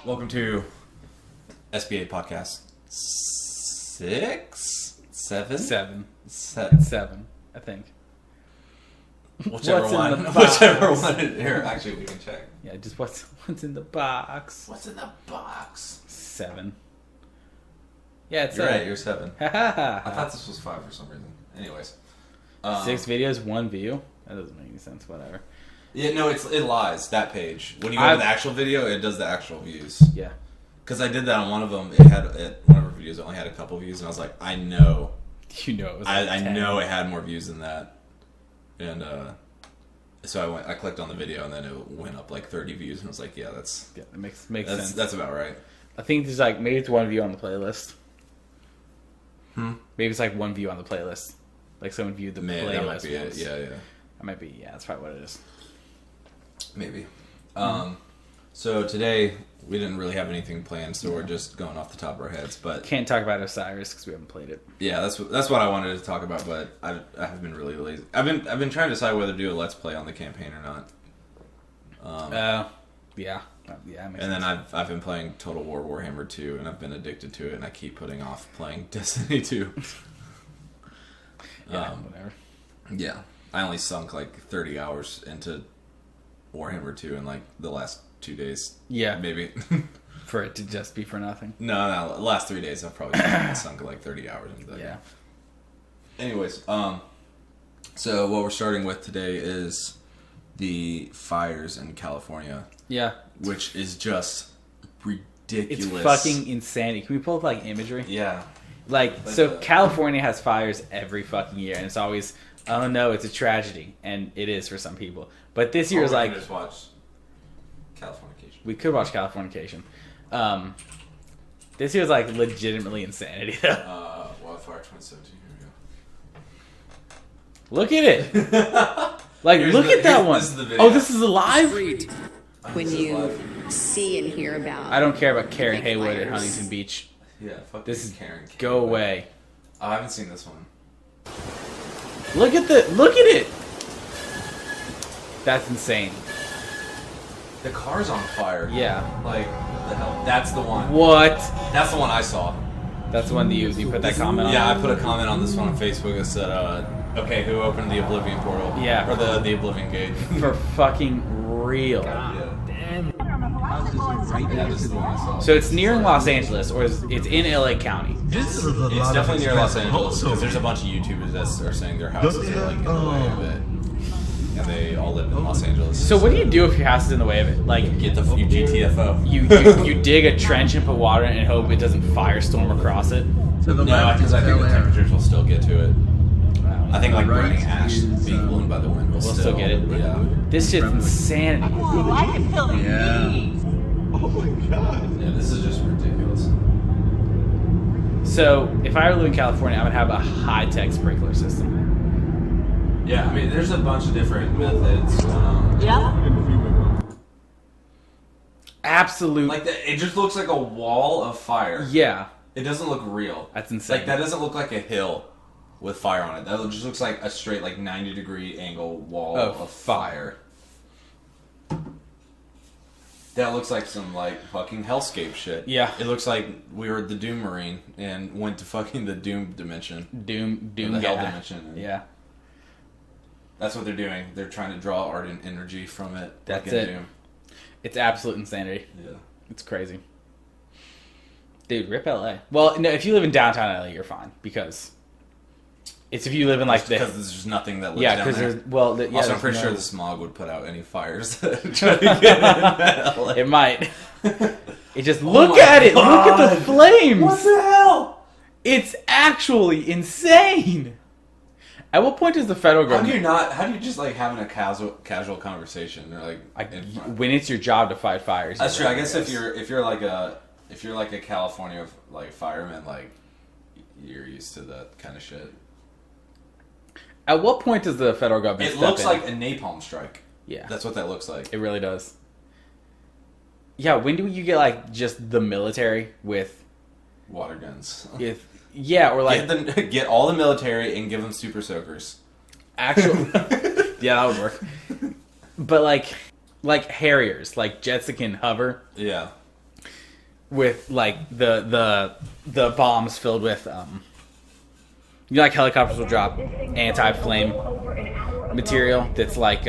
Welcome to SBA podcast 6, 7, 7. Se- 7, I think. whichever What's in one. the box? Whichever one. Here, actually, we can check. Yeah, just what's in the box? What's in the box? 7. Yeah, it's You're 7. right. You're 7. Ha ha ha. I thought this was 5 for some reason. Anyways, 6 videos, 1 view. That doesn't make any sense. Whatever. Yeah, no, it lies. That page. When you go to the actual video, it does the actual views. Yeah. Because I did that on one of them. One of our videos only had a couple views, and I was like, I know. You know it was like I 10. know it had more views than that. And so I clicked on the video, and then it went up like 30 views, and I was like, yeah, Yeah, it makes sense. That's about right. I think there's like maybe it's 1 view on the playlist. Maybe Maybe it's like 1 view on the playlist. Like someone viewed the playlist. that might be once. it. Yeah. That might be. Yeah, that's probably what it is. Maybe. So today we didn't really have anything planned, so we're just going off the top of our heads. But Can't talk about Osiris because we haven't played it. yeah, that's what I wanted to talk about. But I have been really lazy. I've been trying to decide whether to do a let's play on the campaign or not. Yeah. And then I've been playing Total War Warhammer 2, and I've been addicted to it, and I keep putting off playing Destiny 2. Whatever. Yeah, I only sunk like 30 hours into Warhammer 2 in like the last 2 days. Yeah. Maybe. For it to just be for nothing. No, the last 3 days I've probably sunk like 30 hours into that. Yeah. Anyways, so what we're starting with today is the fires in California. Yeah. Which is just ridiculous. It's fucking insanity. Can we pull up like imagery? Yeah. So California has fires every fucking year, and it's always, oh no, it's a tragedy, and it is for some people. But this year is like, just watch Californication. we could watch Californication. This year is like legitimately insanity though. Wildfire 2017. Here Look at it. Like, look at that one. This is the video. Oh, this is live? When you see and hear about... I don't care about Karen Haywood at Huntington Beach. Yeah, fuck This is Karen. go away. Oh, I haven't seen this one. Look at it. That's insane. The car's on fire. Yeah. Like, the hell? That's the one. What? That's the one I saw. That's the one that you put that comment on? Yeah, I put a comment on this one on Facebook that said, okay, who opened the Oblivion portal? Yeah. Or the Oblivion gate. For fucking real. Yeah, this is the one I saw. So it's near Los Angeles, or it's in LA County. It's definitely near Los Angeles, because there's a bunch of YouTubers that are saying their houses are like in the way of it. And they all live in Los Angeles. So what do you do if your house is in the way of it? Like, Get the you GTFO. you dig a trench and put water in it and hope it doesn't firestorm across it? No, because I think the temperatures will still get to it. I think like burning ash being blown by the wind will still get it. Yeah. This shit's insanity. Yeah, this is just ridiculous. So if I were to live in California, I would have a high-tech sprinkler system. Yeah, I mean, there's a bunch of different methods. Absolute. Like, it just looks like a wall of fire. Yeah. It doesn't look real. That's insane. Like, that doesn't look like a hill with fire on it. That just looks like a straight, like, 90-degree angle wall of fire. That looks like some, like, fucking hellscape shit. Yeah. It looks like we were the Doom Marine and went to fucking the Doom dimension. Doom, the hell guy. dimension. Yeah. That's what they're doing. They're trying to draw ardent energy from it. That's like in it. Doom. It's absolute insanity. Yeah. It's crazy. Dude, rip LA. Well, no, if you live in downtown LA, you're fine, because it's if you live in like because there's just nothing that lives yeah, down because there. there's also I'm pretty no, sure the smog would put out any fires that try to get in LA. it might. It just Oh look my at it. God. Look at the flames. What the hell? It's actually insane. At what point does the federal How government? do you just like having a casual conversation? They're like in front. When it's your job to fight fires. That's true. I guess yes. if you're like a California like fireman, like you're used to that kind of shit. At what point does the federal government? It step looks in? like a napalm strike. Yeah, That's what that looks like. it really does. Yeah, when do you get like just the military with Water guns. yeah, or like Get all the military and give them super soakers. actual yeah, that would work. But like Harriers, like jets that can hover. Yeah. with like the bombs filled with you know, like helicopters will drop anti-flame material that's like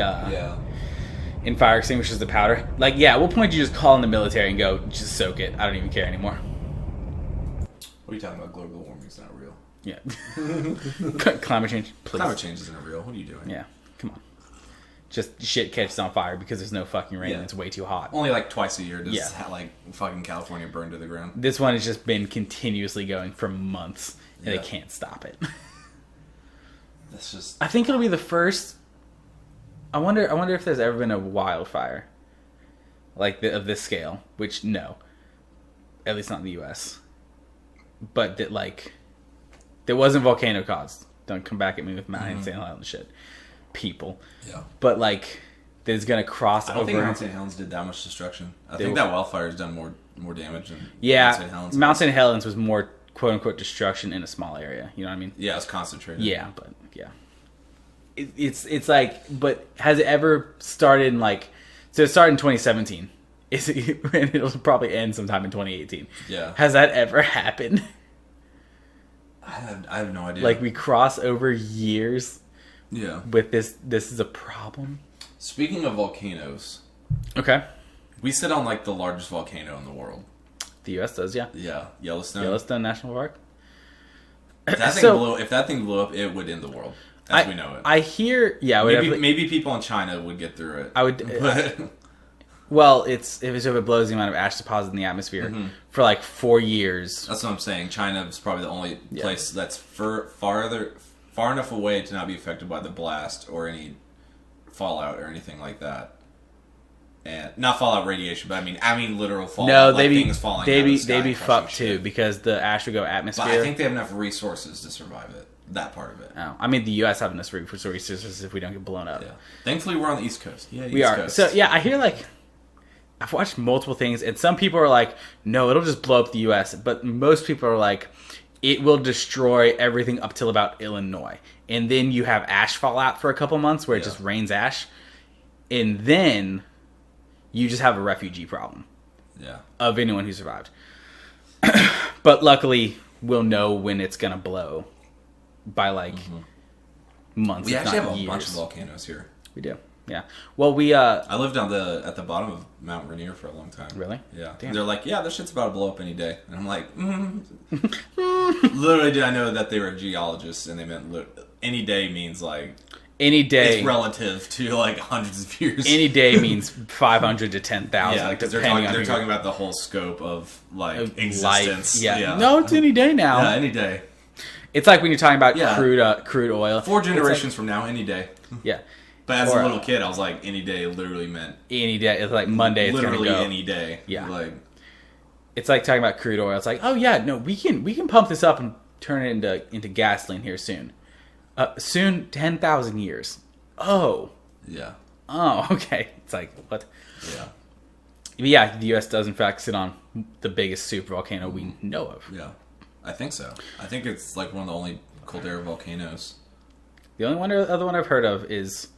in fire extinguishers the powder. Like, yeah, at what point do you just call in the military and go, just soak it? I don't even care anymore. What are you talking about? Global warming's not real. Yeah. Climate change, please. Climate change isn't real. What are you doing? Yeah, come on. Just shit catches on fire because there's no fucking rain and it's way too hot. Only like twice a year does like fucking California burn to the ground. This one has just been continuously going for months and they can't stop it. That's just... I think it'll be the first... I wonder if there's ever been a wildfire like of this scale, which no. At least not in the US. But that like there wasn't volcano caused. Don't come back at me with Mount St. Helens shit. People. Yeah. But like there's gonna cross over. I don't think Mount St. Helens did that much destruction. I think that wildfire's done more damage than Mount St. Helens. Mount St. Helens was more quote unquote destruction in a small area. You know what I mean? Yeah, it's concentrated. Yeah, but yeah. It's like, but has it ever started in like? So it started in 2017. And it'll probably end sometime in 2018. Yeah. Has that ever happened? I have no idea. Like we cross over years. Yeah. With this is a problem. Speaking of volcanoes. Okay. We sit on like the largest volcano in the world. The U.S. does, yeah. Yeah, Yellowstone. Yellowstone National Park. If that thing blew up, it would end the world as we know it. I hear, yeah. Maybe people in China would get through it. I would. Well, if it blows the amount of ash deposit in the atmosphere for like 4 years. That's what I'm saying. China is probably the only place that's far enough away to not be affected by the blast or any fallout or anything like that. And not fallout radiation, but I mean literal fallout. No, like things falling. They'd be fucked too because the ash would go atmosphere. But I think they have enough resources to survive it. That part of it. Oh, I mean the U.S. have enough resources if we don't get blown up. Yeah. Thankfully, we're on the East Coast. Yeah, we are. Coast. So yeah, I hear like. I've watched multiple things, and some people are like, no, it'll just blow up the U.S., but most people are like, it will destroy everything up till about Illinois. And then you have ash fallout for a couple months where it just rains ash. And then you just have a refugee problem of anyone who survived. But luckily, we'll know when it's going to blow by like months, we if actually not have a years. bunch of volcanoes here. We do. Yeah. Well, I lived at the bottom of Mount Rainier for a long time. Really? Yeah. Damn. They're like, yeah, this shit's about to blow up any day, and I'm like, literally, did I know that they were geologists, and they meant any day means like any day. It's relative to like hundreds of years. Any day means 500 to 10,000. Yeah, because they're talking about the whole scope of like existence. Life. Yeah. No, it's any day now. Yeah, any day. It's like when you're talking about crude oil. 4 generations from now, any day. Yeah. But as a little kid, I was like, any day literally meant... Any day. It's like Monday, it's going to go. Literally any day. Yeah. Like, it's like talking about crude oil. It's like, oh yeah, no, we can pump this up and turn it into gasoline here soon. Soon, 10,000 years. Oh. Yeah. Oh, okay. It's like, what? Yeah. But yeah, the U.S. does in fact sit on the biggest supervolcano we know of. Yeah. I think so. I think it's like one of the only caldera volcanoes. The only other one I've heard of is...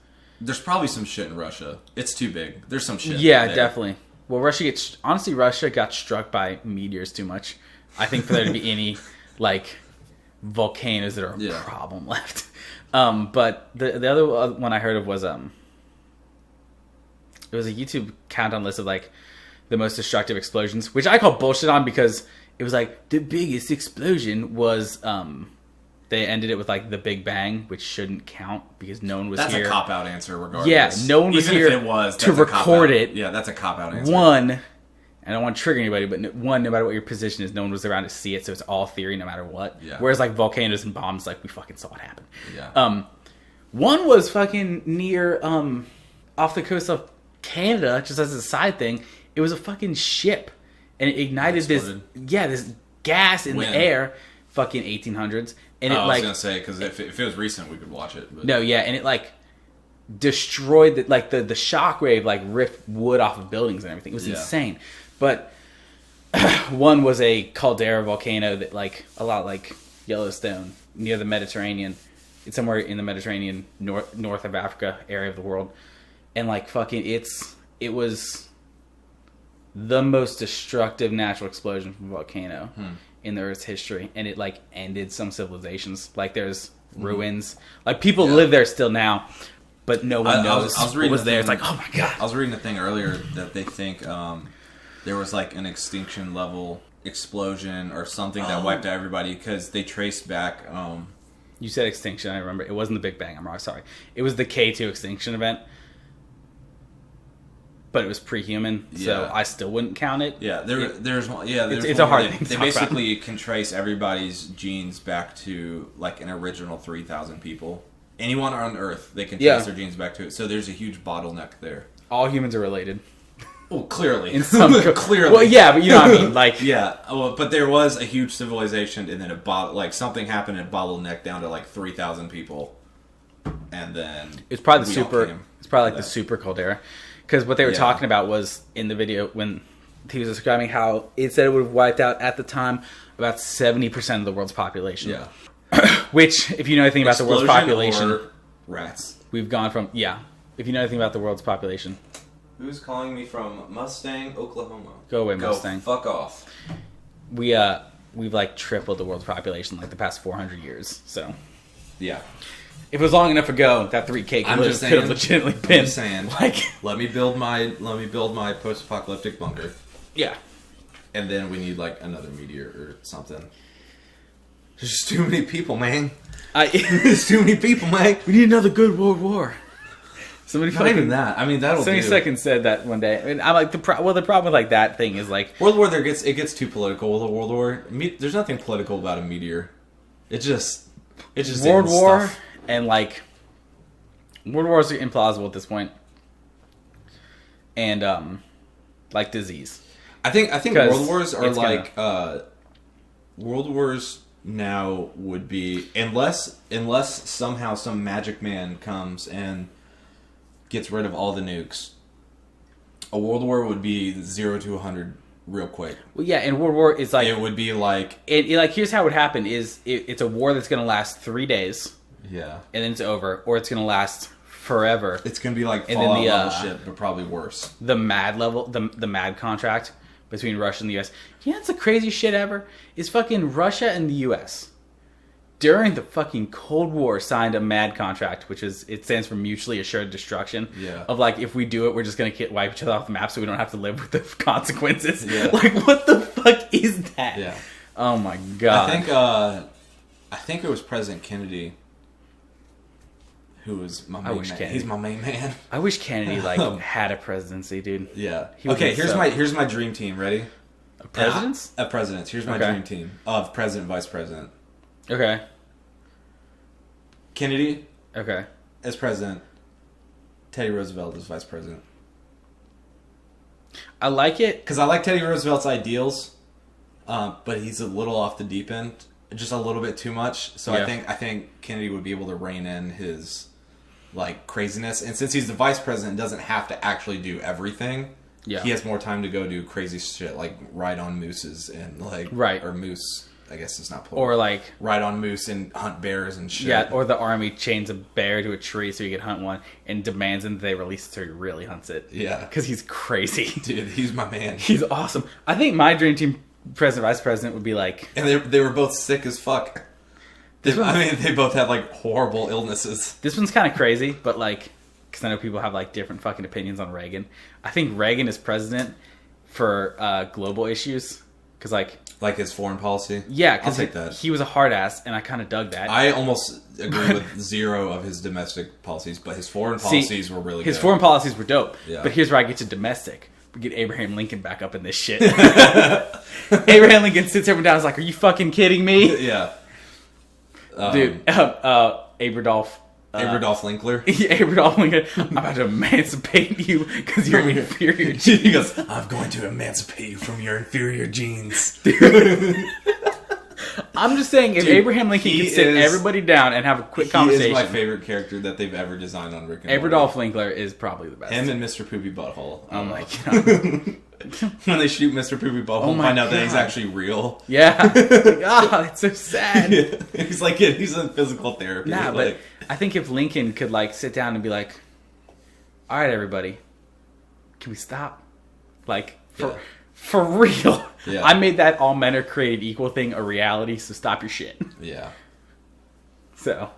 There's probably some shit in Russia. It's too big. There's some shit. Yeah, definitely. Well, Russia got struck by meteors too much. I think for there to be any like volcanoes that are a problem left. But the other one I heard of was it was a YouTube countdown list of like the most destructive explosions, which I call bullshit on because it was like the biggest explosion was they ended it with like the Big Bang, which shouldn't count because no one was here. That's a cop-out answer regardless. Yeah, no one was here if it was, to record it. Yeah, that's a cop-out answer. One, and I don't want to trigger anybody, but no matter what your position is, no one was around to see it, so it's all theory no matter what. Yeah. Whereas like volcanoes and bombs, like we fucking saw it happen. Yeah. One was fucking near off the coast of Canada, just as a side thing. It was a fucking ship, and it ignited this gas in the air, fucking 1800s. And I was gonna say because if it was recent, we could watch it. But... No, yeah, and it like destroyed the shockwave, like ripped wood off of buildings and everything. It was insane. But one was a caldera volcano that like a lot like Yellowstone near the Mediterranean. It's somewhere in the Mediterranean, north of Africa area of the world, and like fucking it was the most destructive natural explosion from a volcano in the Earth's history, and it like ended some civilizations. Like there's ruins, like people live there still now, but no one knows what was there. It's like, oh my god! I was reading a thing earlier that they think there was like an extinction level explosion or something that wiped out everybody because they traced back. You said extinction. I remember. It wasn't the Big Bang. I'm wrong. Sorry. It was the K2 extinction event. But it was pre-human, so I still wouldn't count it. Yeah, there's it's a hard thing to They talk basically about. can trace everybody's genes back to like an original 3,000 people. Anyone on Earth, they can trace their genes back to it. So there's a huge bottleneck there. All humans are related. Well, clearly. In some clearly. Well, yeah, but you know what I mean. Like, yeah, well, but there was a huge civilization, and then like something happened and bottlenecked down to like 3,000 people, and then it's probably we all came It's probably like to the that. super cold era, because what they were talking about was in the video when he was describing how it said it would have wiped out at the time about 70% of the world's population. Yeah. Which, if you know anything about the world's population, or rats. we've gone from If you know anything about the world's population. Who's calling me from Mustang, Oklahoma? Go away, Mustang. Fuck off. We've like tripled the world's population like the past 400 years. So Yeah. if it was long enough ago, that 3K could have legitimately been. I'm just saying. Like, let me build my post-apocalyptic bunker, yeah. and then we need like another meteor or something. There's just too many people, man. There's too many people, man. We need another good World War. Somebody Not even that. I mean, that'll do. 70 Seconds said that one day. And I'm like, the problem with like that thing is like World War. It gets too political with a World War. There's nothing political about a meteor. It just World is War stuff. and like World Wars are implausible at this point. And like disease. I think 'Cause World Wars are it's like World Wars now would be unless somehow some magic man comes and gets rid of all the nukes. A World War would be 0 to 100 real quick. Well, yeah, and World War is like It would be like like here's how it would happen: it's a war that's going to last 3 days, yeah, and then it's over, or it's going to last forever. it's gonna be like And Fallout then the, level shit, but probably worse. The MAD level, the MAD contract between Russia and the U.S. You know, it's the craziest shit ever. Is fucking Russia and the U.S. during the fucking Cold War signed a MAD contract, which is it stands for mutually assured destruction. Yeah. Of like, if we do it, we're just gonna wipe each other off the map, so we don't have to live with the consequences. Yeah. Like, what the fuck is that? Yeah. Oh my god. I think it was President Kennedy who was my main man. He's my main man. I wish Kennedy had a presidency, dude. Yeah. He would Okay, be here's so- my dream team. Ready? Presidents? Of presidents. Here's my Okay. dream team of president, vice president. Okay. Kennedy Okay. as president. Teddy Roosevelt as vice president. I like it. Because I like Teddy Roosevelt's ideals, but he's a little off the deep end, just a little bit too much. So Yeah. I think Kennedy would be able to rein in his like craziness, and since he's the vice president, doesn't have to actually do everything. Yeah. He has more time to go do crazy shit like ride on mooses and like Right. or moose. I guess it's not plural. Or like, ride on moose and hunt bears and shit. yeah, or the army chains a bear to a tree so you can hunt one and demands him that they release it so he really hunts it. Yeah. Because he's crazy. Dude, he's my man. He's awesome. I think my dream team president, vice president would be like, And they were both sick as fuck. They both had like horrible illnesses. this one's kind of crazy, but like, because I know people have like different fucking opinions on Reagan. I think Reagan is president for global issues. Because Like his foreign policy? yeah, I'll take because that. he was a hard ass, and I kind of dug that. I almost agree with zero of his domestic policies, but his foreign policies were really his good. foreign policies were dope. Yeah. But here's where I get to domestic. We get Abraham Lincoln back up in this shit. Abraham Lincoln sits everyone down and is like, are you fucking kidding me? Yeah. Dude, Aberdolf. Aberdolf Linkler. Aberdolf Lincoln, I'm about to emancipate you because you're inferior. He goes, I'm going to emancipate you from your inferior genes. I'm just saying, if Dude, Abraham Lincoln he could sit is- everybody down and have a quick He conversation. is my favorite character that they've ever designed on Rick and Aberdolf Morty. Linkler is probably the best. Him and Mr. Poopy Butthole. Oh my god. When they shoot Mr. Poopy Butthole Oh and my find out that he's God. actually real. Yeah. Oh, it's so sad. He's like, he's in physical therapy. Nah, like, but I think if Lincoln could like sit down and be like, all right, everybody, can we stop Like, Yeah. for real. Yeah. I made that all men are created equal thing a reality, so stop your shit. Yeah. So.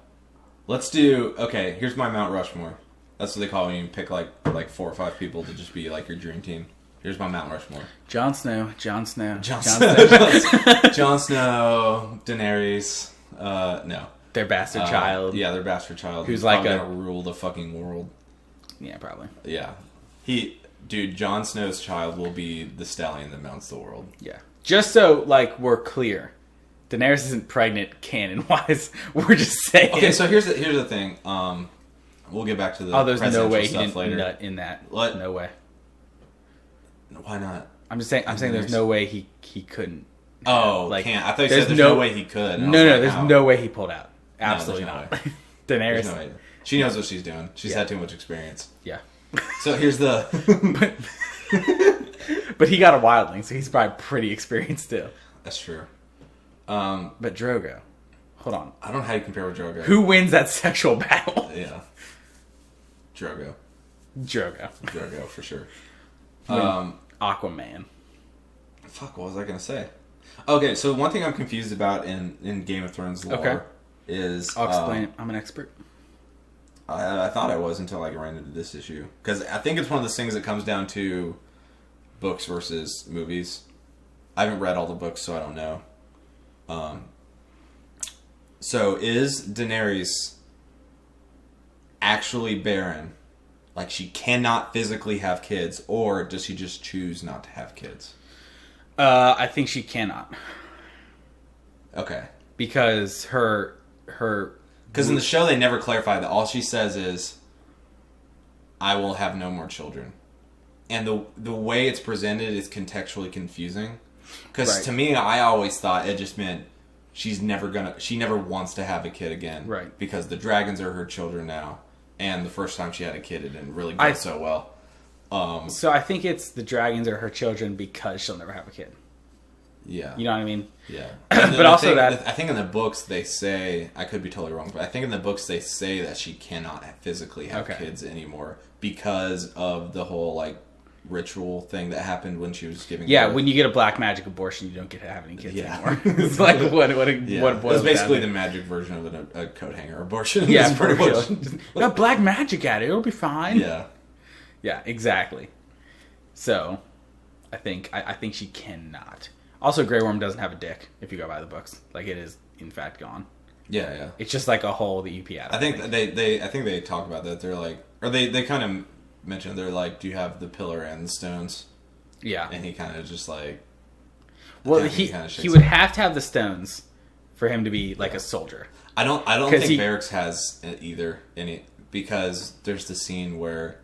Let's do... Okay, here's my Mount Rushmore. That's what they call it when you pick, like 4 or 5 people to just be, like, your dream team. Here's my Mount Rushmore. Jon Snow. Jon Snow, Daenerys. No. Their bastard child. Yeah, their bastard child. Who's like gonna rule the fucking world. Yeah, probably. Yeah. Dude, Jon Snow's child will be the stallion that mounts the world. Yeah. Just so, like, we're clear. Daenerys isn't pregnant canon-wise. We're just saying. Okay, so here's the thing. We'll get back to the there's no way he stuff didn't later. nut in that. What? No way. Why not? I'm saying there's no way he couldn't. Oh, like, can't. I thought you said there's no way he could. No, there's no way he pulled out. Absolutely no not. way. Daenerys. There's no way. She knows what she's doing. She's had too much experience. Yeah. So here's the... But he got a wildling, so he's probably pretty experienced still. That's true. But Drogo. Hold on. I don't know how you compare with Drogo. Who wins that sexual battle? Yeah. Drogo, for sure. Aquaman. Fuck, what was I going to say? Okay, so one thing I'm confused about in Game of Thrones lore is... I'll explain it. I'm an expert. I thought I was until I ran into this issue. Because I think it's one of those things that comes down to books versus movies. I haven't read all the books, so I don't know. So is Daenerys actually barren? Like, she cannot physically have kids, or does she just choose not to have kids? I think she cannot. Okay. Because her... Because in the show, they never clarify that. All she says is, I will have no more children. And the way it's presented is contextually confusing. Because to me, I always thought it just meant she never wants to have a kid again. Right. Because the dragons are her children now. And the first time she had a kid, it didn't really go so well. So I think it's the dragons are her children because she'll never have a kid. Yeah. You know what I mean? Yeah. But also I think in the books they say, I could be totally wrong, but I think in the books they say that she cannot physically have kids anymore because of the whole, like, ritual thing that happened when she was giving birth. When you get a black magic abortion, you don't get to have any kids anymore. It's like what It's basically the magic version of a coat hanger abortion. Yeah, pretty much. Got black magic at it. It'll be fine. Yeah. Yeah, exactly. So, I think she cannot. Also, Grey Worm doesn't have a dick if you go by the books. Like, it is in fact gone. Yeah, yeah. It's just like a hole that you pee out of. I think they talk about that. They're like, or they kind of mentioned, they're like, do you have the pillar and the stones? Yeah. And he kind of just like, well, he would have to have the stones for him to be like a soldier. I don't think Varys has either because there's the scene where,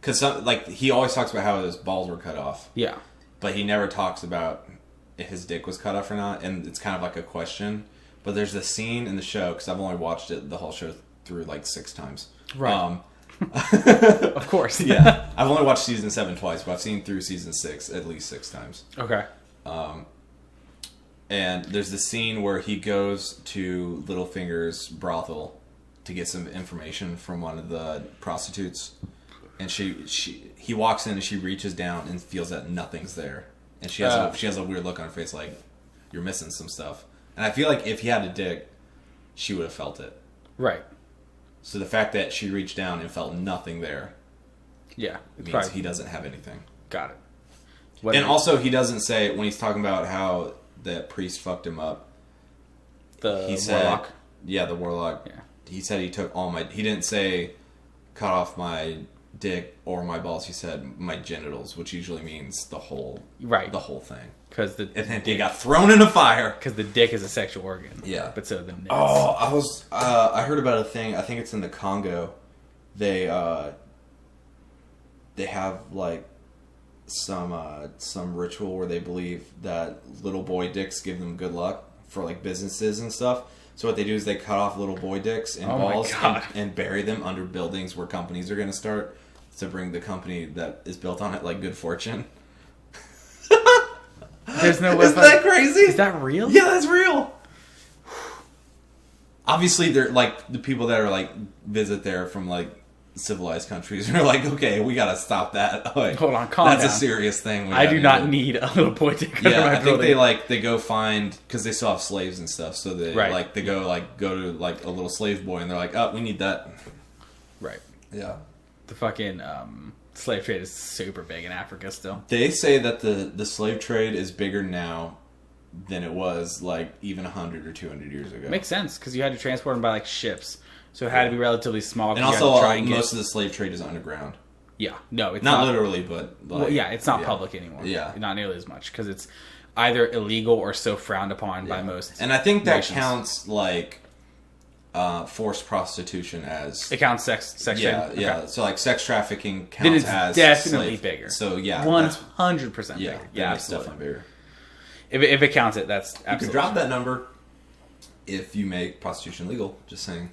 because he always talks about how his balls were cut off. Yeah. But he never talks about if his dick was cut off or not, and it's kind of like a question. But there's this scene in the show, because I've only watched the whole show through like 6 times. Right. Of course. Yeah. I've only watched season 7 twice, but I've seen through season 6 at least 6 times. Okay. And there's this scene where he goes to Littlefinger's brothel to get some information from one of the prostitutes. And he walks in and she reaches down and feels that nothing's there. And she has a weird look on her face like, you're missing some stuff. And I feel like if he had a dick, she would have felt it. Right. So the fact that she reached down and felt nothing there means he doesn't have anything. Got it. And also, he doesn't say, when he's talking about how that priest fucked him up, he said, warlock? Yeah, the warlock. Yeah. He said he took all my... He didn't say, cut off my dick or my balls. He said, my genitals, which usually means the whole... Right. The whole thing. And then they got thrown in a fire. Because the dick is a sexual organ. Yeah. But so the nips. Oh, I heard about a thing, I think it's in the Congo. They have, like, some ritual where they believe that little boy dicks give them good luck for, like, businesses and stuff. So what they do is they cut off little boy dicks and balls and bury them under buildings where companies are going to start to bring the company that is built on it, like, good fortune. There's no way. Isn't that crazy? Is that real? Yeah, that's real. Obviously, they're like the people that are like visit there from like civilized countries are like, okay, we gotta stop that. Like, Hold on, calm that's down. a serious thing. I do not need a little boy to go to Yeah, my I think building. they go find, because they still have slaves and stuff, so they Right. they go to like a little slave boy, and they're like, oh, we need that. Right. Yeah. The fucking slave trade is super big in Africa still. They say that the slave trade is bigger now than it was like even 100 or 200 years ago. Makes sense because you had to transport them by like ships, so it had to be relatively small. And you had also, to try and most of the slave trade is underground. Yeah, no, it's Not literally, but like, well, yeah, it's not public anymore. Yeah, not nearly as much because it's either illegal or so frowned upon by most. And I think that nations. counts like forced prostitution as It counts sex trade. yeah. Okay. So like sex trafficking counts Then it's as definitely slave. bigger. So yeah, 100% bigger. yeah, Yeah, it's absolutely. definitely bigger. If it counts it, that's You absolutely. could drop that number if you make prostitution legal. Just saying,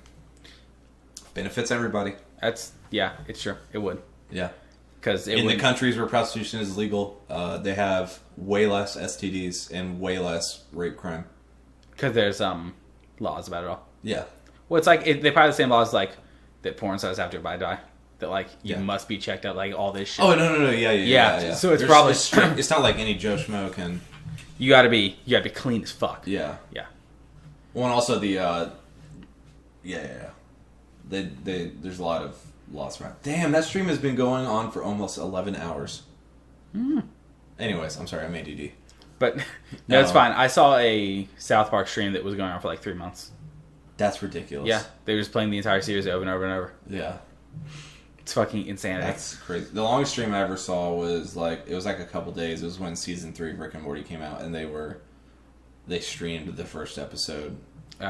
benefits everybody. That's it's true. It would Yeah. because In the countries where prostitution is legal, they have way less STDs and way less rape crime. because there's laws about it all. Yeah. Well, it's like they probably have the same laws like that porn stars have to abide by. That like you Yeah. must be checked out, like all this shit. Oh no, yeah. So it's probably it's not like any Joe Schmo can. you gotta be clean as fuck. Yeah. Yeah. Well, and also the there's a lot of laws around. Damn, that stream has been going on for almost 11 hours. Anyways, I'm sorry, I'm ADD. But no, it's fine. I saw a South Park stream that was going on for like 3 months. That's ridiculous. Yeah, they were just playing the entire series over and over and over. Yeah. It's fucking insanity. That's crazy. The longest stream I ever saw was like a couple days. It was when season 3 of Rick and Morty came out, and they streamed the first episode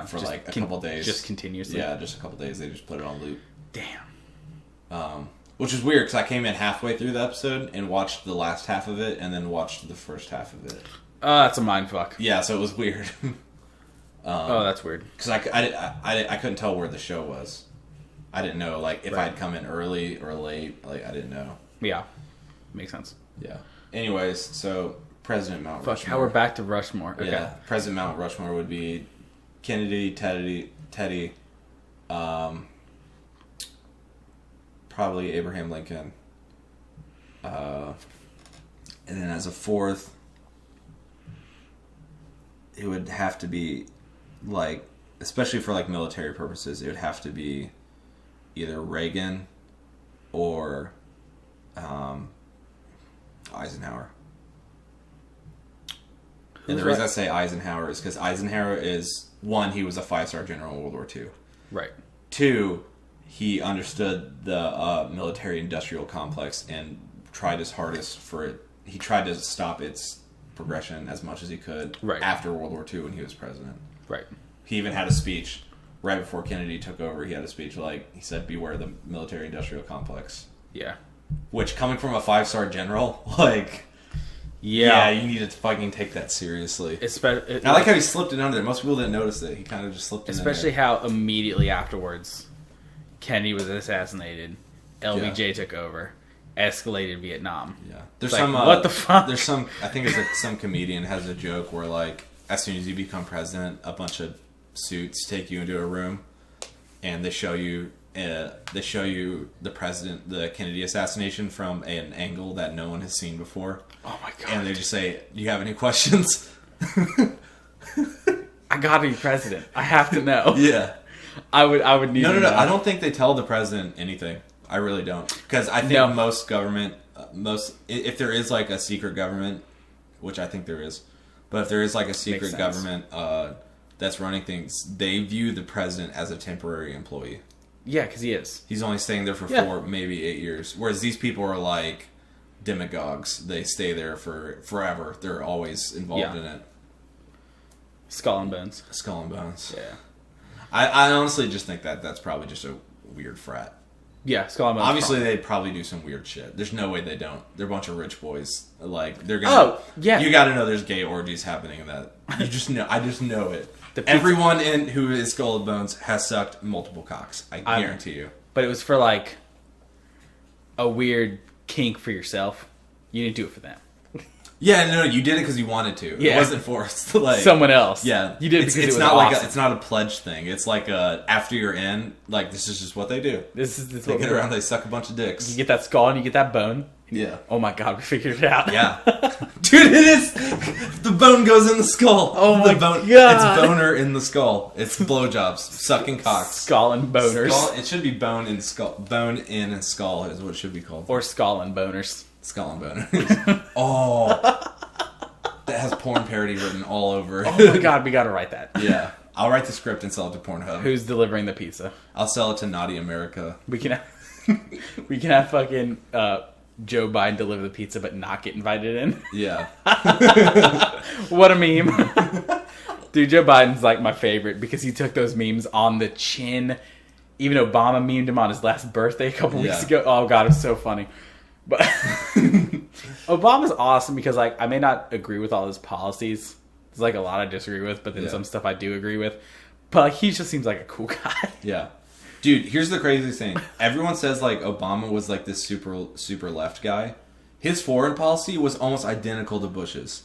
for like a couple days, just continuously. Yeah, just a couple days. They just put it on loop. Damn. Which is weird because I came in halfway through the episode and watched the last half of it, and then watched the first half of it. That's a mind fuck. Yeah, so it was weird. That's weird. Because I couldn't tell where the show was. I didn't know like if I'd come in early or late. Like I didn't know. Yeah, makes sense. Yeah. Anyways, so President Mount Fuck, Rushmore. how we're back to Rushmore. Okay. Yeah, President Mount Rushmore would be Kennedy, Teddy, probably Abraham Lincoln, and then as a fourth, it would have to be like, especially for like military purposes, it would have to be either Reagan or Eisenhower. And the reason I say Eisenhower is because Eisenhower is, one, he was a 5-star general in World War II. Right. 2, he understood the military-industrial complex and tried his hardest for it. He tried to stop its progression as much as he could after World War II when he was president. Right. He even had a speech right before Kennedy took over. He had a speech like, he said, beware the military-industrial complex. Yeah. Which, coming from a 5-star general, like... Yeah, you need to fucking take that seriously. I like how he slipped it under there. Most people didn't notice it. He kind of just slipped it especially how immediately afterwards Kennedy was assassinated, LBJ took over, escalated Vietnam. Yeah. There's like, some... what the fuck? There's some... I think there's some comedian has a joke where, like, as soon as you become president, a bunch of suits take you into a room and they show you the president, the Kennedy assassination from an angle that no one has seen before. Oh my god! And they just say, "Do you have any questions?" I gotta be president. I have to know. Yeah, I would need. No. I don't think they tell the president anything. I really don't, because I think most government, if there is like a secret government, which I think there is, but if there is like a secret government that's running things, they view the president as a temporary employee. Yeah, because he is. He's only staying there for 4, maybe 8 years. Whereas these people are like demagogues. They stay there for forever. They're always involved in it. Skull and Bones. Skull and Bones. Yeah. I honestly just think that's probably just a weird frat. Yeah, Skull and Bones. Obviously, they probably do some weird shit. There's no way they don't. They're a bunch of rich boys. Like, they're gonna... Oh, yeah. You gotta know there's gay orgies happening in that. You just know. I just know it. Everyone who is Skull and Bones has sucked multiple cocks. I guarantee you. But it was for like a weird kink for yourself. You didn't do it for them. Yeah, no, you did it because you wanted to. Yeah. It wasn't forced. Like Someone else. Yeah, You did it because it was not awesome. like it's not a pledge thing. It's like after you're in, like this is just what they do. This is They what get we're around, doing. they suck a bunch of dicks. You get that skull and you get that bone. Yeah. Oh my god, we figured it out. Yeah. Dude, it is! The bone goes in the skull. Oh my god. God. It's boner in the skull. It's blowjobs. Sucking cocks. Skull and boners. Skull, it should be bone in skull. Bone in and skull is what it should be called. Or skull and boners. Skull and boners. Oh. That has porn parody written all over it. Oh my god, we gotta write that. Yeah. I'll write the script and sell it to Pornhub. Who's delivering the pizza? I'll sell it to Naughty America. We can have fucking Joe Biden deliver the pizza but not get invited in. Yeah. What a meme. Dude, Joe Biden's like my favorite because he took those memes on the chin. Even Obama memed him on his last birthday a couple weeks ago. Oh god, it was so funny. But Obama's awesome because like I may not agree with all his policies. There's like a lot I disagree with, but then some stuff I do agree with. But like he just seems like a cool guy. Yeah. Dude, here's the crazy thing. Everyone says like Obama was like this super left guy. His foreign policy was almost identical to Bush's.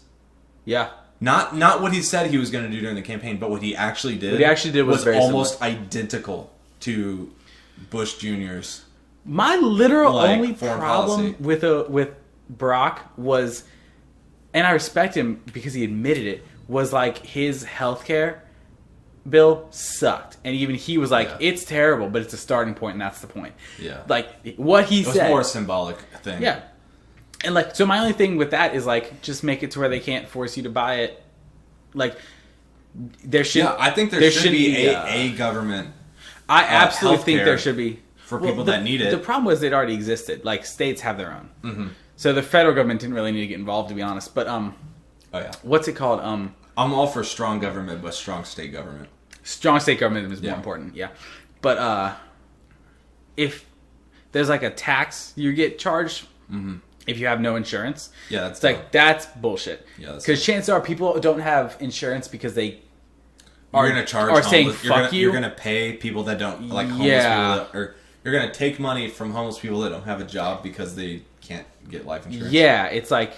Yeah. Not what he said he was going to do during the campaign, but what he actually did. What he actually did was very almost similar. identical to Bush Jr.'s. My literal Like, only foreign problem policy. with Barack was, and I respect him because he admitted it, was like his healthcare bill sucked, and even he was like, "It's terrible, but it's a starting point, and that's the point." Yeah. Like what he It was said. more a symbolic thing. Yeah, and like so, my only thing with that is like just make it to where they can't force you to buy it. Like there should. Yeah, I think there should be a a government. I absolutely think healthcare there should be. for people that need it. The problem was it already existed. Like states have their own, so the federal government didn't really need to get involved, to be honest. But Oh yeah. what's it called? I'm all for strong government, but strong state government. Strong state government is more Yeah. important. Yeah, but if there's like a tax you get charged if you have no insurance, Yeah, that's it's like that's bullshit. Yeah, that's because chances are people don't have insurance because they You're gonna charge are saying homeless, fuck you. You're gonna pay people that don't like homeless Yeah. people, or you're gonna take money from homeless people that don't have a job because they can't get life insurance. Yeah, it's like,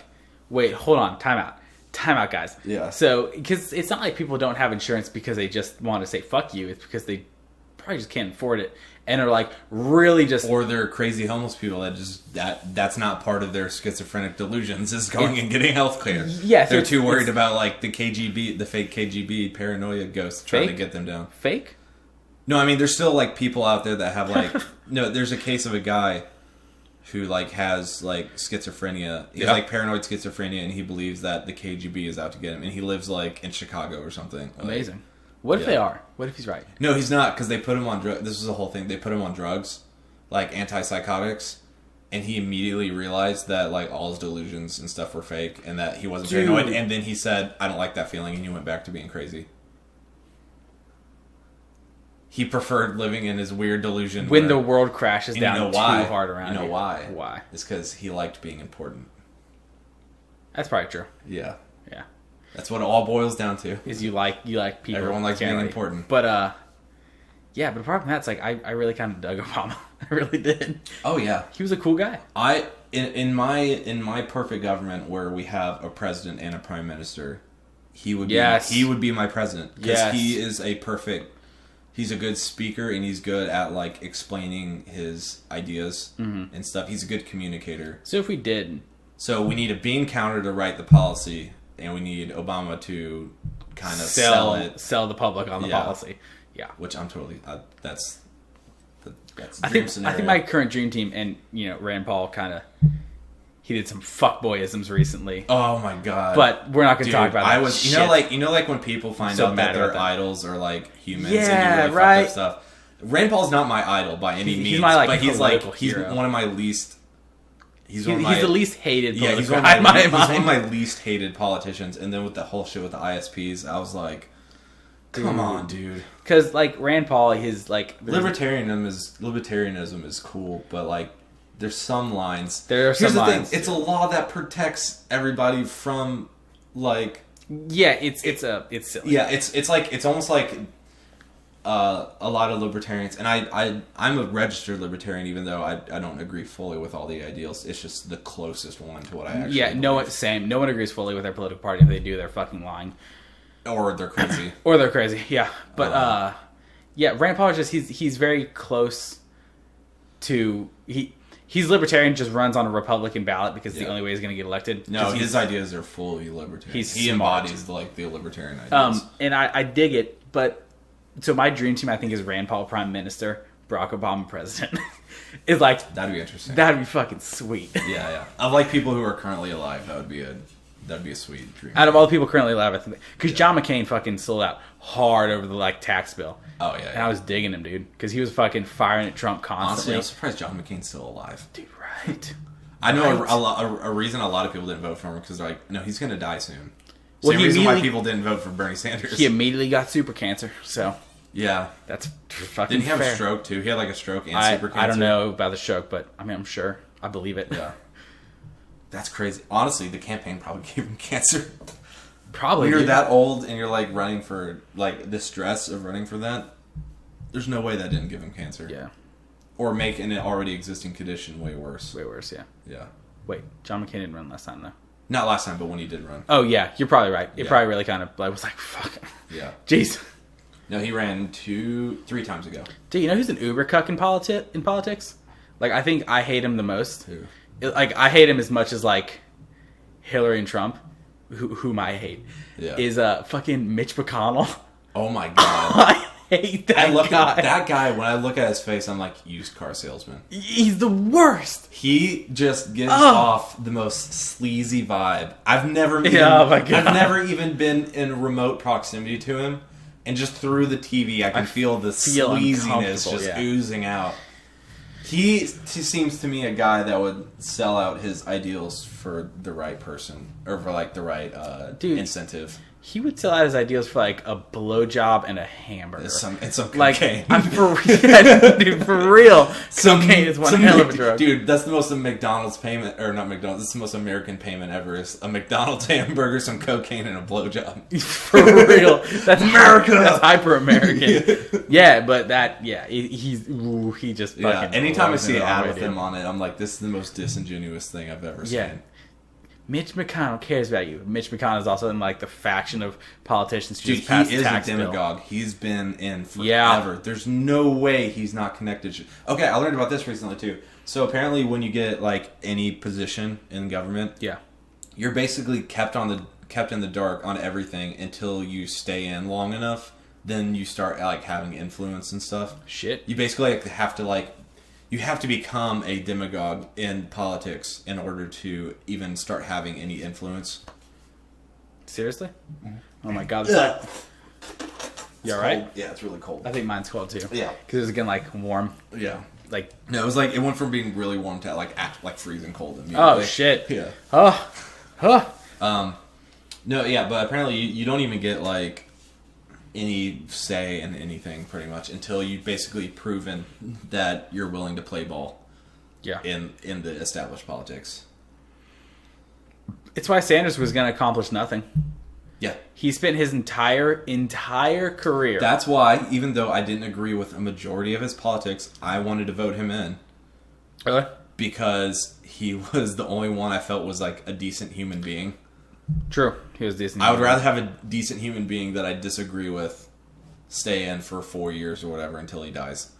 wait, hold on, time out, guys. Yeah. So, because it's not like people don't have insurance because they just want to say fuck you. It's because they probably just can't afford it and are like really just. Or they're crazy homeless people that just that's not part of their schizophrenic delusions is going and getting health care. Yeah, so they're it's- too worried it's- about like the KGB, the fake KGB paranoia ghosts trying to Fake? get them down. Fake? No, I mean there's still like people out there that have like no. There's a case of a guy who like has like schizophrenia. He's like paranoid schizophrenia, and he believes that the KGB is out to get him, and he lives like in Chicago or something. Like, Amazing. What if yeah. they are? What if he's right? no, he's not, because they put him on drugs. This was the whole thing. They put him on drugs, like antipsychotics, and he immediately realized that like all his delusions and stuff were fake, and that he wasn't Dude. paranoid. And then he said, "I don't like that feeling," and he went back to being crazy. He preferred living in his weird delusion. When where- the world crashes and down you know why? too hard around You know you. why? Why? It's because he liked being important. That's probably true. Yeah, Yeah. that's what it all boils down to. Is you like people. Everyone likes being generally. important. But yeah, but apart from that, it's like I really kind of dug Obama. I really did. Oh yeah, He was a cool guy. In my perfect government where we have a president and a prime minister, he would be my president because Yes. he is he's a good speaker and he's good at like explaining his ideas and stuff. He's a good communicator. So if we did, So we need a bean counter to write the policy, and we need Obama to kind of sell it, sell the public on the Yeah. policy. Yeah. which I'm totally that's the I dream think scenario. my current dream team, and Rand Paul kind of he did some fuckboyisms recently, Oh my god! but we're not going to Dude, talk about that. I was, shit. like when people find So out mad that about their that. idols are like humans Yeah, and do really right. fucked up stuff. Rand Paul's not my idol by any He's means, my, like, but he's political like he's hero. one of my least. He's He's the least hated. Yeah, he's political one, of my, guy in he's one of mind. my least hated politicians. And then with the whole shit with the ISPs, I was like, "Come on, dude." Because like Rand Paul, his like Libertarianism is cool, but like there's some lines. There are Here's some the lines. thing: it's a law that protects everybody from like. yeah, it's silly. Yeah, it's almost like a lot of libertarians, and I'm a registered libertarian, even though I don't agree fully with all the ideals. It's just the closest one to what I actually believe. No one agrees fully with their political party. If they do, they're fucking lying. Or they're crazy. Yeah. But, Rand Paul is just, he's very close to... He's libertarian, just runs on a Republican ballot because it's the only way he's going to get elected. No, his ideas are fully libertarian. He embodies the libertarian ideas. And I dig it, but... So my dream team, I think, is Rand Paul Prime Minister, Barack Obama President. Is like... That'd be interesting. That'd be fucking sweet. Yeah. Of like people who are currently alive, that'd be a sweet dream. Out of all the people currently alive, I think... Because John McCain fucking sold out hard over the, tax bill. Oh, yeah. And I was digging him, dude. Because he was fucking firing at Trump constantly. Honestly, I'm surprised John McCain's still alive. Dude, right. I know a reason a lot of people didn't vote for him because they're like, no, he's going to die soon. Well, Same reason why people didn't vote for Bernie Sanders. He immediately got super cancer, so... Yeah. That's fucking Didn't he have fair. a stroke, too? He had, a stroke and super cancer. I don't know about the stroke, but, I'm sure. I believe it. Yeah. That's crazy. Honestly, the campaign probably gave him cancer. Probably. When you're that old and you're, running for, the stress of running for that, there's no way that didn't give him cancer. Yeah. Or make an already existing condition way worse. Way worse, yeah. Yeah. Wait, John McCain didn't run last time, though. Not last time, but when he did run. Oh, yeah. You're probably right. It probably really kind of, was like, fuck. Yeah. Jeez. No, he ran 3 times ago. Dude, you know who's an uber cuck in politics? I think I hate him the most. Who? I hate him as much as, Hillary and Trump, whom I hate, is fucking Mitch McConnell. Oh, my God. I hate that guy. That guy, when I look at his face, I'm like, used car salesman. He's the worst. He just gives off the most sleazy vibe. I've never even been in remote proximity to him. And just through the TV, I can feel the sleaziness just oozing out. He seems to me a guy that would sell out his ideals for the right person. Or for, the right incentive. He would sell out his ideals for, a blowjob and a hamburger. And some cocaine. Dude, for real. Cocaine is one hell of a drug. Dude, that's the most McDonald's payment, or not McDonald's, that's the most American payment ever, is a McDonald's hamburger, some cocaine, and a blowjob. For real. That's America! That's hyper-American. Yeah, but he just fucking... Anytime I see an ad with him on it, I'm like, this is the most disingenuous thing I've ever seen. Mitch McConnell cares about you. Mitch McConnell is also in the faction of politicians who Dude, just passed he the is tax a demagogue. bill. He's been in forever. Yeah. There's no way he's not connected. Okay, I learned about this recently too. So apparently, when you get any position in government, you're basically kept in the dark on everything until you stay in long enough. Then you start having influence and stuff. Shit. You basically have to you have to become a demagogue in politics in order to even start having any influence. Seriously? Oh my god. You alright? Yeah, it's really cold. I think mine's cold too. Yeah. Because it was getting warm. Yeah. No, it was it went from being really warm to act freezing cold immediately. Oh shit. Yeah. No, yeah, but apparently you don't even get any say in anything pretty much until you've basically proven that you're willing to play ball. Yeah. In the established politics. It's why Sanders was going to accomplish nothing. Yeah. He spent his entire career. That's why, even though I didn't agree with a majority of his politics, I wanted to vote him in. Really? Because he was the only one I felt was a decent human being. True. He was decent. I would rather have a decent human being that I disagree with stay in for 4 years or whatever until he dies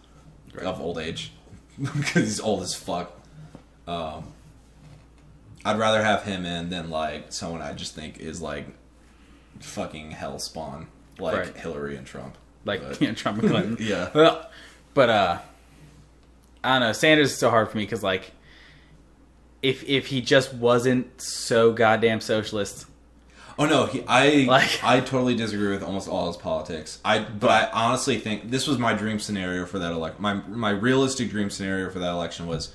of old age. Because he's old as fuck. I'd rather have him in than someone I just think is fucking hell spawn. Hillary and Trump. Trump and Clinton. Yeah. But I don't know. Sanders is so hard for me because if he just wasn't so goddamn socialist. Oh no, I totally disagree with almost all his politics. But I honestly think this was my dream scenario for that election. My realistic dream scenario for that election was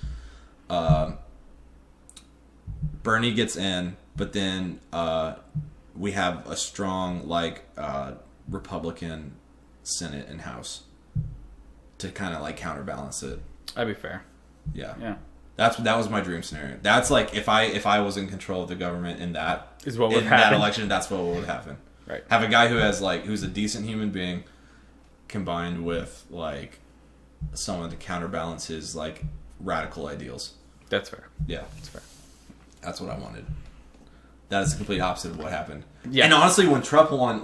Bernie gets in, but then we have a strong Republican Senate and House to kind of counterbalance it. That'd be fair. Yeah. Yeah. That was my dream scenario. That's if I was in control of the government in that is what would happen. That election, that's what would happen. Right. Have a guy who has who's a decent human being, combined with like someone to counterbalance his like radical ideals. That's fair. Yeah, That's fair. that's what I wanted. That is the complete opposite of what happened. Yeah. And honestly, when Trump won,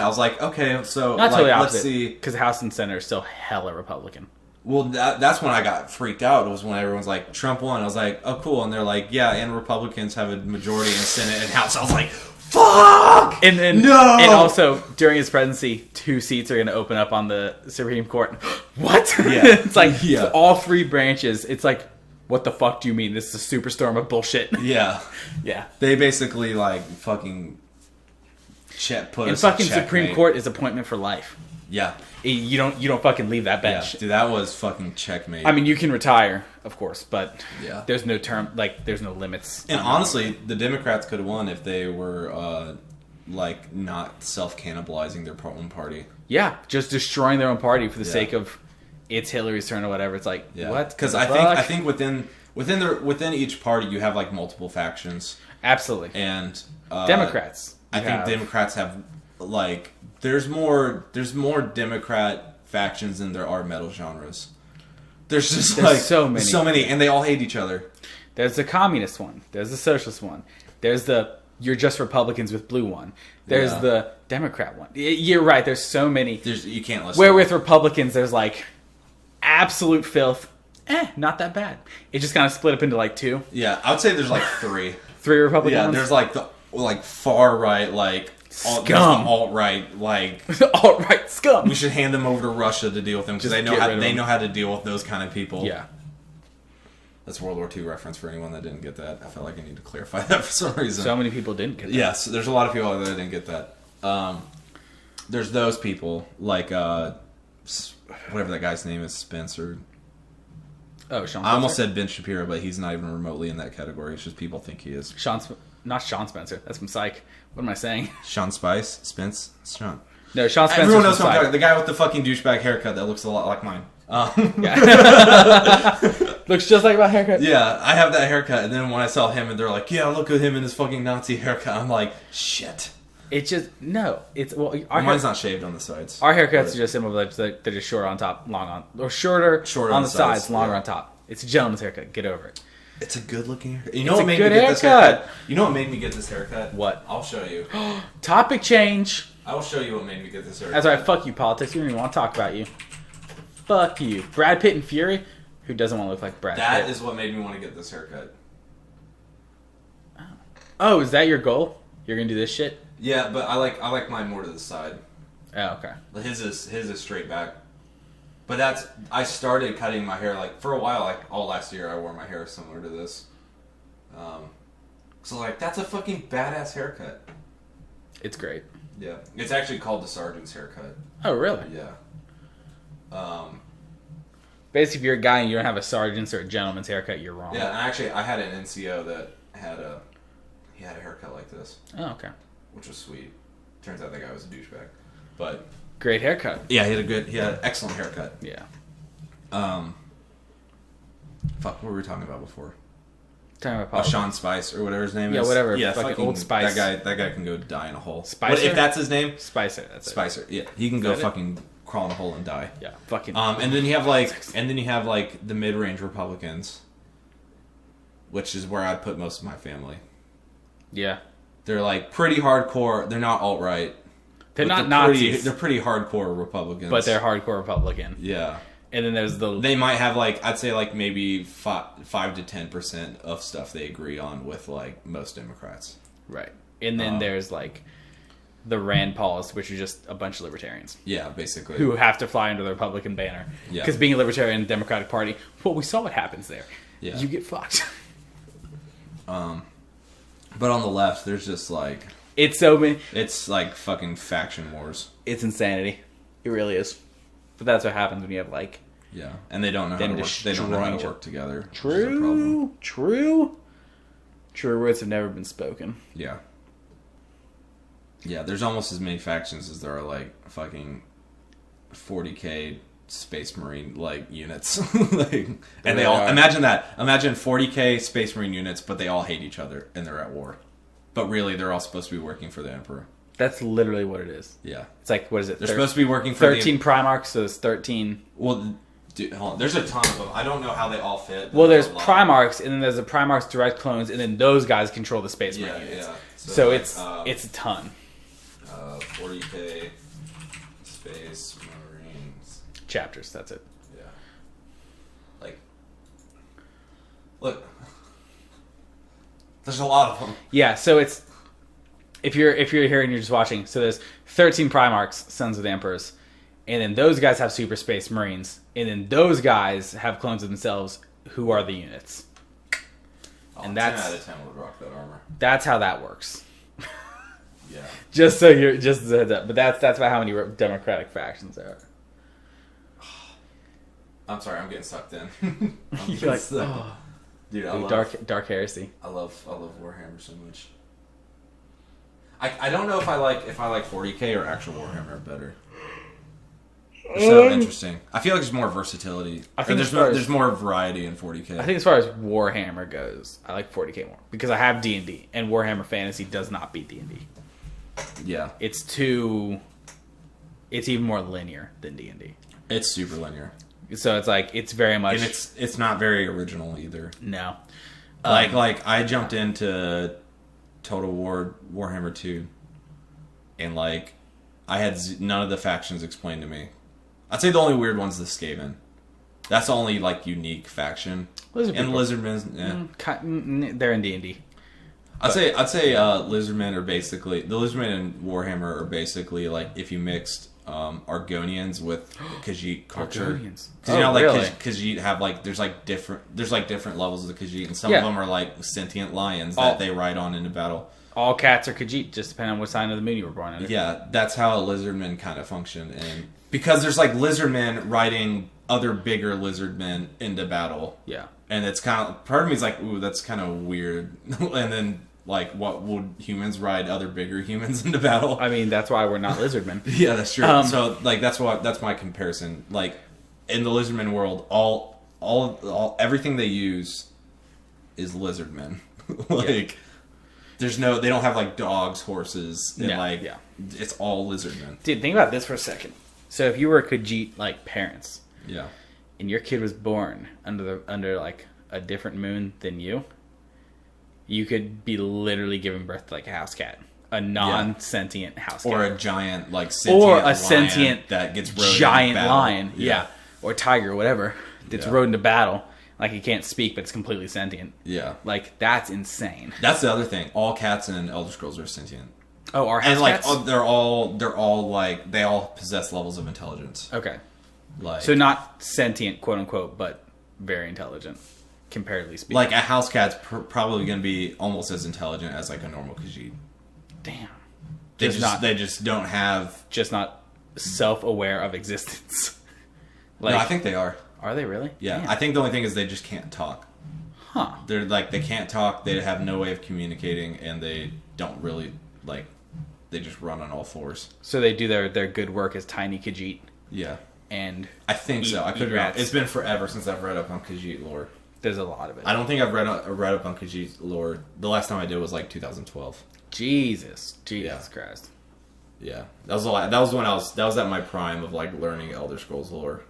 I was like, okay, so Not like, totally let's opposite. see. Because House and Senate are still hella Republican. Well, that's when I got freaked out. It was when everyone's like, Trump won. I was like, oh, cool. And they're like, yeah, and Republicans have a majority in Senate and House. I was like, fuck! And then, no! And also, during his presidency, 2 seats are going to open up on the Supreme Court. What? Yeah. It's like, Yeah. all 3 branches. It's like, what the fuck do you mean? This is a superstorm of bullshit. Yeah. Yeah. They basically, like, fucking put And us in fucking Supreme checkmate. Court is appointment for life. Yeah. You don't fucking leave that Yeah. bench. Dude, that was fucking checkmate. I mean, you can retire, of course, but Yeah. there's no term, like, there's no limits. And honestly, the Democrats could have won if they were, like, not self-cannibalizing their own party. Yeah, just destroying their own party for the Yeah. sake of it's Hillary's turn or whatever. It's like, Yeah. what? Because the I fuck? think within each party you have like multiple factions, Absolutely. and Democrats. I you think have- Democrats have like there's more Democrat factions than there are metal genres. There's just There's like so many. and they all hate each other. There's the communist one. There's the socialist one. There's the you're just Republicans with blue one. There's Yeah. the Democrat one. You're right. There's so many. You can't listen. Where with Republicans, there's like absolute filth. Not that bad. It just kind of split up into like 2, Yeah, I would say there's like 3. 3 Republican Yeah, ones. there's like the far right, like Scum. alt right, like alt-right scum. we should hand them over to Russia to deal with them because Just they know get how rid of they them. know how to deal with those kind of people. Yeah. That's World War II reference for anyone that didn't get that. I felt like I need to clarify that for some reason. So many people didn't get that. Yes, there's a lot of people out there that didn't get that. There's those people, like, whatever that guy's name is, Spencer. Oh, Sean. I almost Spencer? said Ben Shapiro, but he's not even remotely in that category. It's just people think he is. Not Sean Spencer. That's from Psych. What am I saying? Sean Spice? Spence? Sean. No, Sean Spencer. Everyone knows who I'm talking about. The guy with the fucking douchebag haircut that looks a lot like mine. Yeah. Looks just like my haircut. Yeah, I have that haircut, and then when I saw him, and they're like, "Yeah, look at him in his fucking Nazi haircut," I'm like, "Shit." It's just no. It's Mine's not shaved on the sides. Our haircuts are just similar. They're just short on top, long on, or shorter on the sides, longer yeah. on top. It's a gentleman's haircut. Get over it. It's a good looking haircut. You It's know what a made me good get this haircut. haircut? You know what made me get this haircut? What? I'll show you. Topic change. I will show you what made me get this haircut. That's right. Fuck you, politics. We don't even want to talk about you. Fuck you, Brad Pitt and Fury. Who doesn't want to look like Brad That Pitt? is what made me want to get this haircut. Oh, is that your goal? You're gonna do this shit? Yeah, but I like mine more to the side. Oh, okay. His is straight back. But I started cutting my hair like for a while, like all last year I wore my hair similar to this. So like that's a fucking badass haircut. It's great. Yeah, it's actually called the sergeant's haircut. Oh, really? Yeah. Basically, if you're a guy and you don't have a sergeant's or a gentleman's haircut, you're wrong. Yeah, and actually I had an NCO that had a haircut like this, Oh, okay. which was sweet. Turns out that guy was a douchebag, but Great haircut. yeah, he had an excellent haircut. Yeah. Fuck, what were we talking about before? Talking about politics. Sean Spice or whatever his name is. Yeah, whatever. Yeah, Fucking Old Spice. That guy can go die in a hole. Spicer? If that's his name, Spicer. That's it. Spicer. Yeah, he can go that it? fucking crawl in a hole and die. Yeah. Fucking. And then you have like the mid-range Republicans, which is where I'd put most of my family. Yeah. They're like pretty hardcore. They're not alt-right. They're but not Nazis. They're pretty hardcore Republicans. But they're hardcore Republican. Yeah. And then there's the... They might have like, I'd say like maybe 5 to 10% of stuff they agree on with like most Democrats. Right. And then there's like the Rand Pauls, which are just a bunch of libertarians. Yeah, basically. Who have to fly under the Republican banner. Yeah. Because being a libertarian in the Democratic Party, well, we saw what happens there. Yeah. You get fucked. But on the left, there's just like... It's so many... It's like fucking faction wars. It's insanity. It really is. But that's what happens when you have like... Yeah, and they don't know how to work. They don't know how to work together. which is a problem. True. True words have never been spoken. Yeah. Yeah, there's almost as many factions as there are like fucking 40k Space Marine like units. And they all imagine that. Imagine 40k Space Marine units, but they all hate each other and they're at war. But really, they're all supposed to be working for the Emperor. That's literally what it is. Yeah. It's like, what is it? They're supposed to be working for 13 Primarchs, so it's 13. Well, dude, hold on. There's a ton of them. I don't know how they all fit. Well, there's Primarchs, and then there's the Primarchs direct clones, and then those guys control the Space Marine units. Yeah. So it's a ton. 40K Space Marines. Chapters, that's it. Yeah. Like, look. There's a lot of them. Yeah, so it's... If you're here and you're just watching, so there's 13 Primarchs, Sons of the Emperors, and then those guys have Super Space Marines, and then those guys have clones of themselves who are the units. And that's 10 out of 10 would rock that armor. That's how that works. Yeah. Just as a heads up, but that's about how many democratic factions there are. I'm sorry, I'm getting sucked in. You're like, oh. Dude, I Dude, love dark heresy. I love Warhammer so much. I don't know if I like 40K or actual Warhammer better. They're so interesting. I feel like there's more versatility. I think there's more variety in 40K. I think as far as Warhammer goes, I like 40K more because I have D&D, and Warhammer Fantasy does not beat D&D. Yeah, it's even more linear than D&D. It's super linear. So it's like it's very much, and it's not very original either. No, like I jumped into Total War Warhammer 2, and like I had none of the factions explained to me. I'd say the only weird one's the Skaven. That's the only like unique faction. Lizardmen, they're in D&D. I'd say Lizardmen are basically the Lizardmen in Warhammer are basically like if you mixed Argonians with Khajiit culture. Argonians. Because really? Khajiit have like there's different levels of the Khajiit, and some of them are like sentient lions that they ride on into battle. All cats are Khajiit, just depending on what sign of the moon you were born in. Yeah, that's how Lizardmen kind of function, and because there's like Lizardmen riding other bigger Lizardmen into battle. Yeah, and it's kind of part of me is like, ooh, that's kind of weird, and then. Like, what would humans ride other bigger humans into battle? I mean, that's why we're not lizardmen. Yeah, that's true. So, like, that's my comparison. Like, in the lizardman world, all everything they use is lizardmen. Like, they don't have like dogs, horses, and it's all lizardmen. Dude, think about this for a second. So, if you were Khajiit like parents, and your kid was born under like a different moon than you. You could be literally giving birth to like a house cat, a non-sentient house cat, or a giant like sentient that gets rode giant lion, or tiger, or whatever that's rode into battle. Like it can't speak, but it's completely sentient. Yeah, like that's insane. That's the other thing. All cats in Elder Scrolls are sentient. Oh, are house cats? And like they're all like they all possess levels of intelligence. Okay, like so not sentient, quote unquote, but very intelligent. Comparatively speaking, like a house cat's probably going to be almost as intelligent as like a normal Khajiit. Damn, they just don't have not self-aware of existence. Like, no, I think they are. Are they really? Yeah, Damn. I think the only thing is they just can't talk. Huh? They're like they can't talk. They have no way of communicating, and they don't really like. They just run on all fours. So they do their good work as tiny Khajiit. Yeah, and I think so. I could be wrong. It's been forever since I've read up on Khajiit lore. There's a lot of it. I don't think I've read up on Khajiit lore. The last time I did was like 2012. Jesus Christ. Yeah, that was a lot. That was at my prime of like learning Elder Scrolls lore.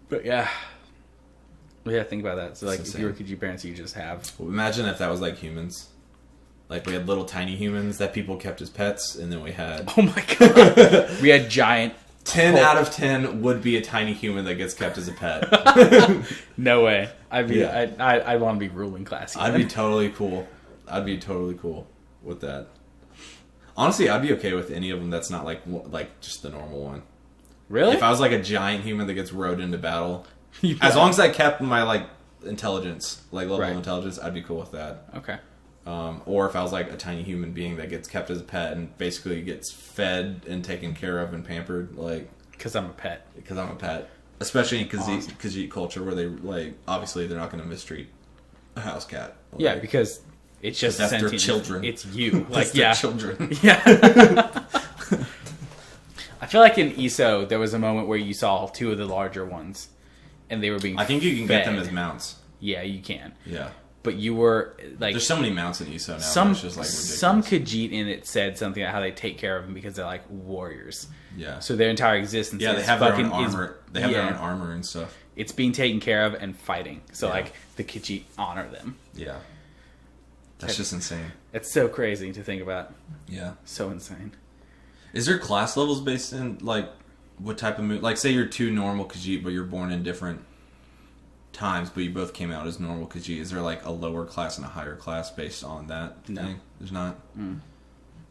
But yeah, think about that. So like, if you were Khajiit parents, you just have. Well, imagine if that was like humans. Like we had little tiny humans that people kept as pets, and then we had. Oh my god! We had giant. 10 out of 10 would be a tiny human that gets kept as a pet. No way. I'd want to be ruling class. I'd be totally cool. With that. Honestly, I'd be okay with any of them that's not like just the normal one. Really? If I was like a giant human that gets rode into battle, as long as I kept my like intelligence, like level of intelligence, I'd be cool with that. Okay. Or if I was like a tiny human being that gets kept as a pet and basically gets fed and taken care of and pampered, like because I'm a pet. Especially in Khajiit culture, where they like obviously they're not going to mistreat a house cat. Like, yeah, because it's just that's sentient. their children. It's you, like their children. Yeah. I feel like in ESO there was a moment where you saw two of the larger ones, and they were being. I think you can fed. get them as mounts. Yeah, you can. Yeah. but you were like there's so many mounts in ESO now. Some it's just like ridiculous. some Khajiit in it said something about how they take care of them because they're like warriors. Yeah. So their entire existence. Yeah, they is have their fucking, own armor. They have their own armor and stuff. It's being taken care of and fighting. So like the Khajiit honor them. Yeah. That's just insane. It's so crazy to think about. Yeah. So insane. Is there class levels based in like what type of like say you're two normal Khajiit but you're born in different times but you both came out as normal Khajiit? Is there like a lower class and a higher class based on that thing? There's not?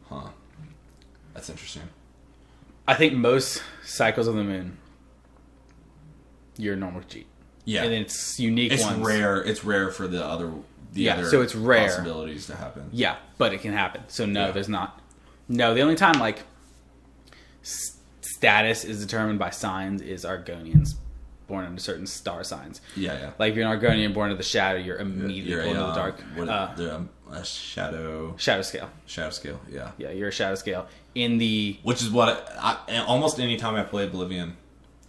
Huh. That's interesting. I think most cycles of the moon you're a normal Khajiit. Yeah. And it's unique ones. It's rare for the other so it's rare possibilities to happen. Yeah, but it can happen. So no, there's not. No, the only time like status is determined by signs is Argonians born under certain star signs. Yeah. Like if you're an Argonian born into the shadow, you're immediately born into the dark. A shadow Shadow scale, yeah. Yeah, you're a shadow scale which is what almost any time I play Oblivion.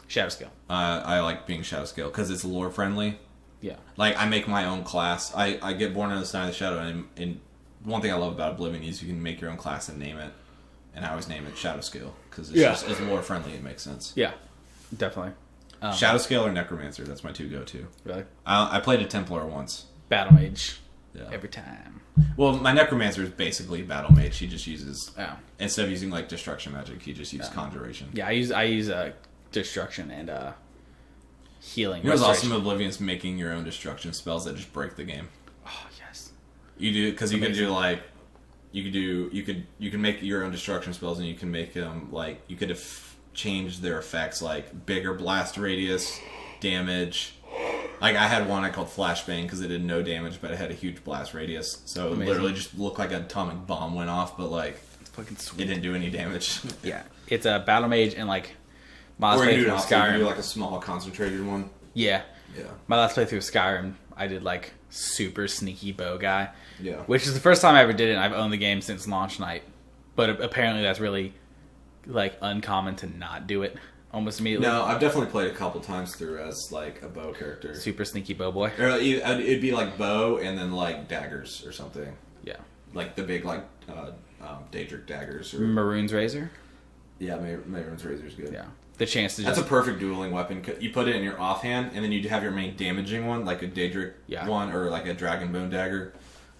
Shadow scale. I like being shadow scale because it's lore friendly. Yeah. Like, I make my own class. I get born in the sign of the shadow, and one thing I love about Oblivion is you can make your own class and name it. And I always name it Shadow Scale, because it's lore friendly, it makes sense. Yeah, definitely. Shadow Scale or Necromancer, that's my two go-to. Really? I played a Templar once. Battle Mage. Yeah. Every time. Well, my Necromancer is basically Battle Mage. He just uses... Instead of using, like, Destruction Magic, he just uses Conjuration. Yeah, I use Destruction and... healing. You know what's awesome Oblivion's making your own destruction spells that just break the game. Oh yes. You do because you can do like you can make your own destruction spells and you can make them like you could change their effects like bigger blast radius, damage. Like I had one I called Flashbang because it did no damage but it had a huge blast radius. So it literally just looked like an atomic bomb went off, but like it's fucking sweet. It didn't do any damage. Yeah, it's a Battle Mage and like. My last or you do Skyrim. Do like a small concentrated one. Yeah. My last playthrough of Skyrim, I did like super sneaky bow guy. Yeah. Which is the first time I ever did it. And I've owned the game since launch night, but apparently that's really like uncommon to not do it almost immediately. No, I've definitely played a couple times through as like a bow character. Super sneaky bow boy. Or it'd be like bow and then like daggers or something. Yeah. Like the big like Daedric daggers or Maroon's Razor. Yeah, Maroon's Razor's good. Yeah. The chance to That's a perfect dueling weapon. You put it in your offhand, and then you have your main damaging one, like a Daedric one, or like a Dragonbone dagger,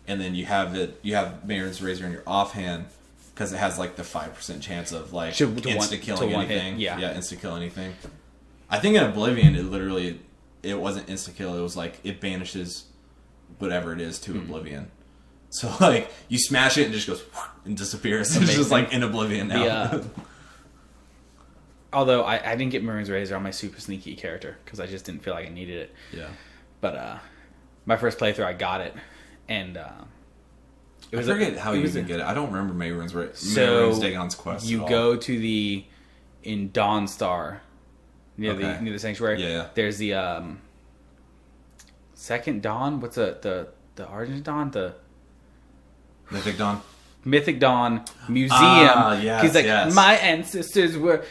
and then you have Marin's Razor in your offhand because it has like the 5% chance of like insta killing anything. Yeah, insta kill anything. I think in Oblivion, it wasn't insta kill. It was like it banishes whatever it is to Oblivion. So like you smash it and it just goes and disappears. It's just like in Oblivion now. Although I didn't get Maroon's Razor on my super sneaky character because I just didn't feel like I needed it. Yeah. But my first playthrough, I got it, and I forget how you even get it. I don't remember Maroon's Dagon's quest. You go to in Dawnstar near the sanctuary. Yeah. There's the second Dawn. What's the Origin Dawn? The Mythic Dawn Museum. Yes, he's like, my ancestors were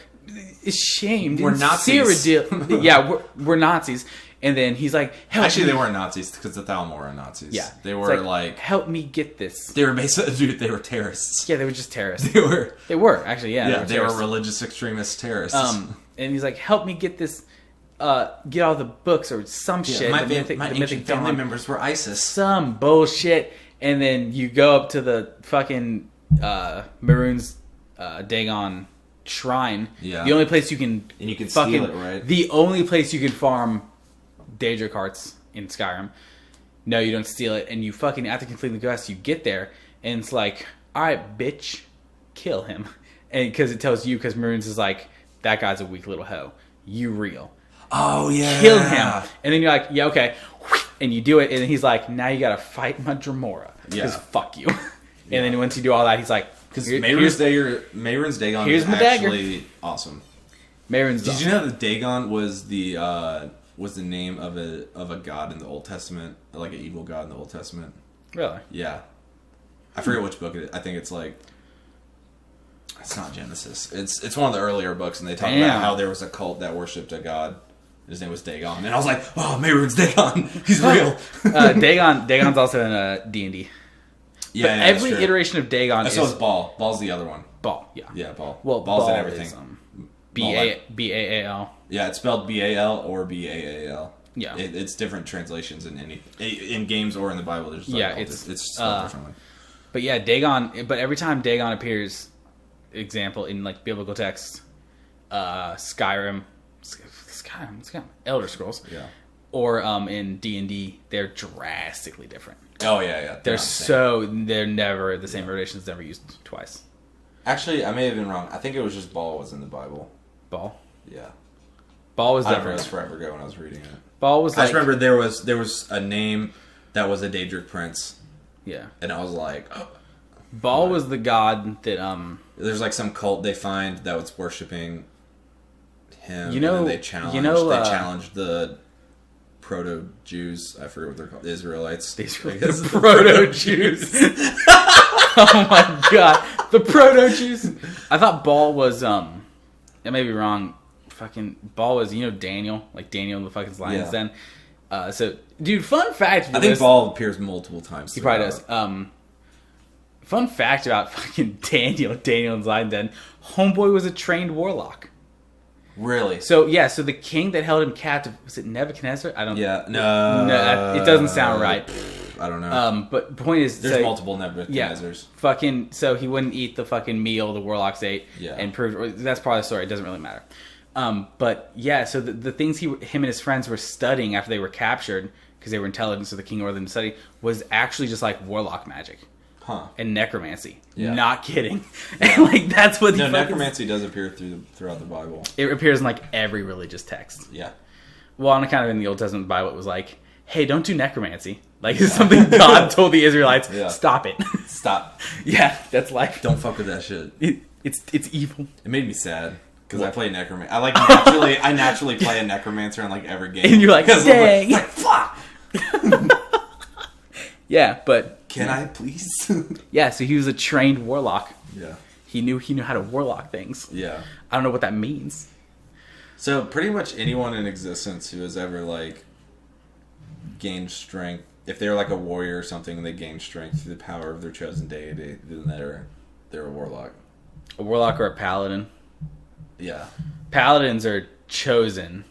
shamed. We're Nazis. Yeah, we're Nazis. And then he's like, they weren't Nazis because the Thalmor are Nazis. Yeah. They were like, help me get this. They were basically, they were terrorists. Yeah, they were just terrorists. They were actually, yeah. They were religious extremist terrorists. And he's like, help me get this, get all the books or some shit. My ancient family members were ISIS. Some bullshit. And then you go up to the fucking Maroon's Dagon shrine. Yeah. The only place you can steal it, right? The only place you can farm Daedric hearts in Skyrim. No, you don't steal it, and you fucking after completing the quest, you get there, and it's like, all right, bitch, kill him, and because it tells you, because Maroon's is like, that guy's a weak little hoe. You real. Oh yeah. Kill him, and then you're like, yeah, okay, and you do it, and then he's like, now you gotta fight my Dremora, because fuck you. And then once you do all that, he's like. Because Maroon's Dagon is actually awesome. Did you know that Dagon was the name of a god in the Old Testament, like an evil god in the Old Testament? Really? Yeah. I forget which book it is. I think it's like it's not Genesis. It's one of the earlier books, and they talk about how there was a cult that worshipped a god His name was Dagon, and I was like, "Oh, Mehrunes Dagon, he's real." Dagon's also in D&D. Yeah, but every iteration of Dagon so is Baal. Baal's the other one. Baal. Yeah. Yeah, Baal. Well, Baal's Baal in everything. Is, Baal. Yeah, it's spelled Baal or Baal. Yeah, it's different translations in games or in the Bible. There's it's spelled differently. But yeah, Dagon. But every time Dagon appears, example in like biblical texts, Skyrim, Elder Scrolls, or in D&D, they're drastically different. Oh yeah. They're never the same rotations, never used twice. Actually, I may have been wrong. I think it was just Baal was in the Bible. Baal? Yeah. Baal was different. I different. was forever ago when I was reading it. Baal was. I just remember there was a name that was a Daedric prince. Yeah. And I was like, oh. Baal was the god that There's like some cult they find that was worshiping him. You know, and they challenged the proto-Jews. I forget what they're called. The Israelites. The proto-Jews. Oh my god. The proto-Jews. I thought Baal was, I may be wrong. Fucking Baal was, Daniel. Like Daniel in the fucking Lion's Den. So, dude, fun fact. I think Baal appears multiple times. He probably does. Fun fact about fucking Daniel in Lion's Den. Homeboy was a trained warlock. Really? So the king that held him captive, was it Nebuchadnezzar? I don't. Yeah, no, it doesn't sound right. I don't know. But the point is, there's multiple Nebuchadnezzars. Yeah, so he wouldn't eat the fucking meal the warlocks ate, and proved that's part of the story. It doesn't really matter. But yeah, so the things him and his friends were studying after they were captured because they were intelligent, so the king ordered them to study, was actually just like warlock magic. Huh. And necromancy. Yeah. Not kidding. And like that's what necromancy does appear throughout the Bible. It appears in like every religious text. Yeah. Well, on kind of in the Old Testament Bible, it was like, hey, don't do necromancy. Like it's something God told the Israelites. Yeah. Stop it. Stop. Yeah, that's life. Don't fuck with that shit. It's evil. It made me sad. Because I play necromancer. I naturally play a necromancer in like every game. And you're like, dang. Like, fuck. Yeah, but can I please? Yeah, so he was a trained warlock. Yeah. He knew how to warlock things. Yeah. I don't know what that means. So pretty much anyone in existence who has ever like gained strength, if they're like a warrior or something, and they gain strength through the power of their chosen deity, then they're a warlock. A warlock or a paladin. Yeah. Paladins are chosen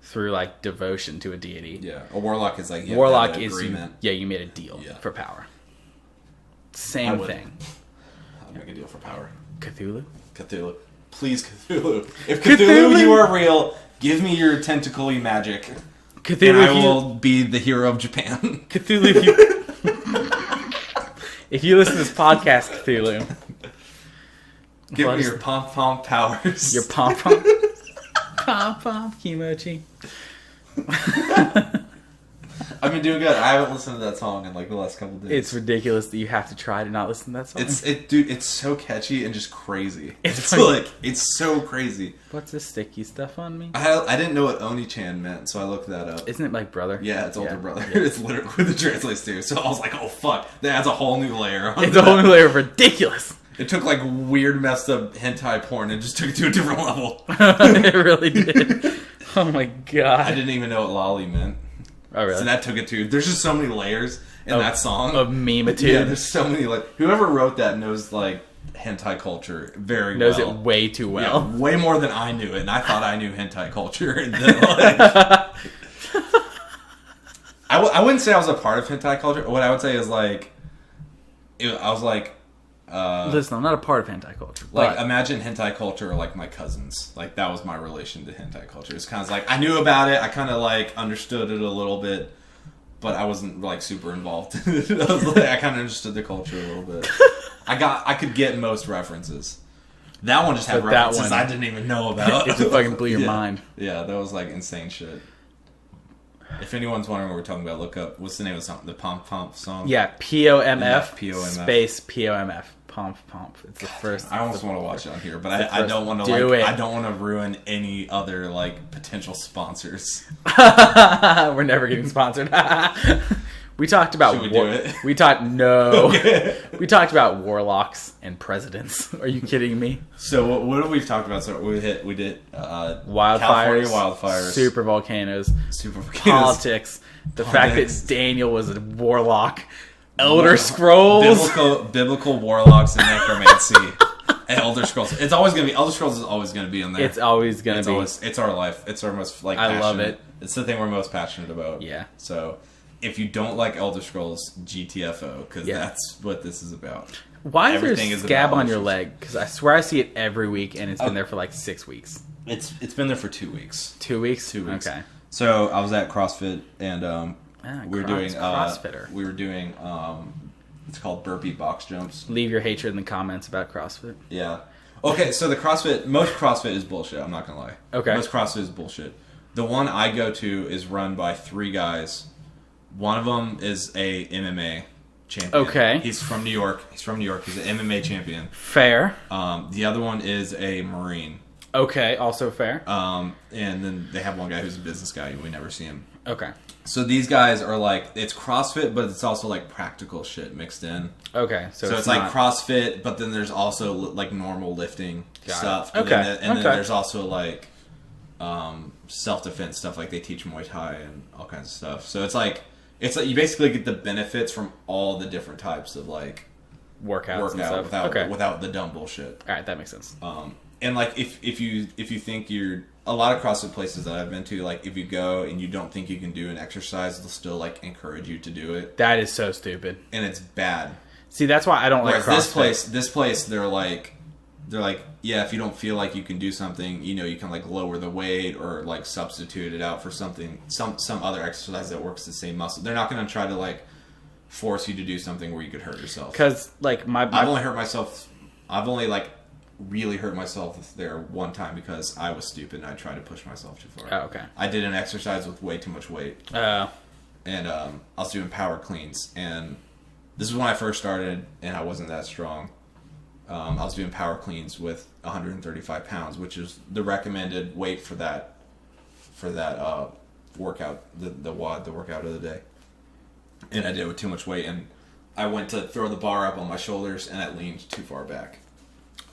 through like devotion to a deity. Yeah. A warlock is like agreement. You made a deal for power. Same thing. I'd make a deal for power. Cthulhu. Please, Cthulhu. If Cthulhu, you are real, give me your tentacle-y magic. Cthulhu, and I will be the hero of Japan. Cthulhu, if you listen to this podcast, Cthulhu. Give me your pom-pom powers. Your pom-pom. Pom-pom kimochi. I've been doing good. I haven't listened to that song in like the last couple of days. It's ridiculous that you have to try to not listen to that song. It's so catchy and just crazy. It's so crazy. What's this sticky stuff on me? I didn't know what Oni-chan meant, so I looked that up. Isn't it like brother? Yeah, it's older brother. Yeah. It's literally what it translates to. So I was like, oh fuck, that adds a whole new layer. It's a whole new layer of ridiculous. It took like weird messed up hentai porn and just took it to a different level. It really did. Oh my god. I didn't even know what lolly meant. Oh really? So that took it to. There's just so many layers in that song of memeitude. Yeah, there's so many. Like whoever wrote that knows like hentai culture very well. Knows it way too well. Yeah, way more than I knew it, and I thought I knew hentai culture. And then, like, I wouldn't say I was a part of hentai culture. What I would say is like, I was like. Listen, I'm not a part of hentai culture. Like, imagine hentai culture like my cousins. Like, that was my relation to hentai culture. It's kind of like, I knew about it. I kind of, like, understood it a little bit. But I wasn't, like, super involved. I kind of understood the culture a little bit. I could get most references. That one just had references I didn't even know about. It just fucking blew your mind. Yeah, that was, like, insane shit. If anyone's wondering what we're talking about, look up, what's the name of the song? The Pomp Pomp song? Yeah, POMF, POMF. space POMF. Pomp. It's the first. I almost want to watch it on here, but I don't want to. I don't want to ruin any other like potential sponsors. We're never getting sponsored. We talked about Should we do it? We talked We talked about warlocks and presidents. Are you kidding me? So what have we talked about? So we did Wildfires, California wildfires, super volcanoes, politics, the fact that Daniel was a warlock, Elder Scrolls, biblical warlocks and necromancy. Elder Scrolls. It's always gonna be. Elder Scrolls is always gonna be in there. It's always gonna be. It's our life. It's our most like. I love it. It's the thing we're most passionate about. Yeah. So, if you don't like Elder Scrolls, GTFO, because that's what this is about. Why is there a scab on your leg? Because I swear I see it every week, and it's been there for like 6 weeks. It's been there for 2 weeks. 2 weeks. 2 weeks. Okay. So I was at CrossFit, and we were doing CrossFitter. We were doing it's called burpee box jumps. Leave your hatred in the comments about CrossFit. Yeah. Okay, so most CrossFit is bullshit. I'm not gonna lie. Okay. Most CrossFit is bullshit. The one I go to is run by 3 guys. One of them is a MMA champion. Okay. He's from New York. He's an MMA champion. Fair. The other one is a Marine. Okay, also fair. And then they have one guy who's a business guy. We never see him. Okay. So these guys are like, it's CrossFit, but it's also like practical shit mixed in. Okay. So it's like CrossFit, but then there's also like normal lifting stuff. Okay. And then there's also like self-defense stuff. Like they teach Muay Thai and all kinds of stuff. So it's like you basically get the benefits from all the different types of like workouts and stuff. without the dumb bullshit. All right, that makes sense. And like if you think you're, a lot of CrossFit places that I've been to, like if you go and you don't think you can do an exercise, they'll still like encourage you to do it. That is so stupid. And it's bad. See, that's why I don't like CrossFit. This place they're like, yeah, if you don't feel like you can do something, you can like lower the weight or like substitute it out for something, some other exercise that works the same muscle. They're not going to try to like force you to do something where you could hurt yourself. Because like I've only hurt myself. I've only like really hurt myself there one time because I was stupid and I tried to push myself too far. Oh, okay. I did an exercise with way too much weight. Oh. And I was doing power cleans, and this is when I first started, and I wasn't that strong. I was doing power cleans with 135 pounds, which is the recommended weight for that workout, the workout of the day. And I did it with too much weight, and I went to throw the bar up on my shoulders, and I leaned too far back.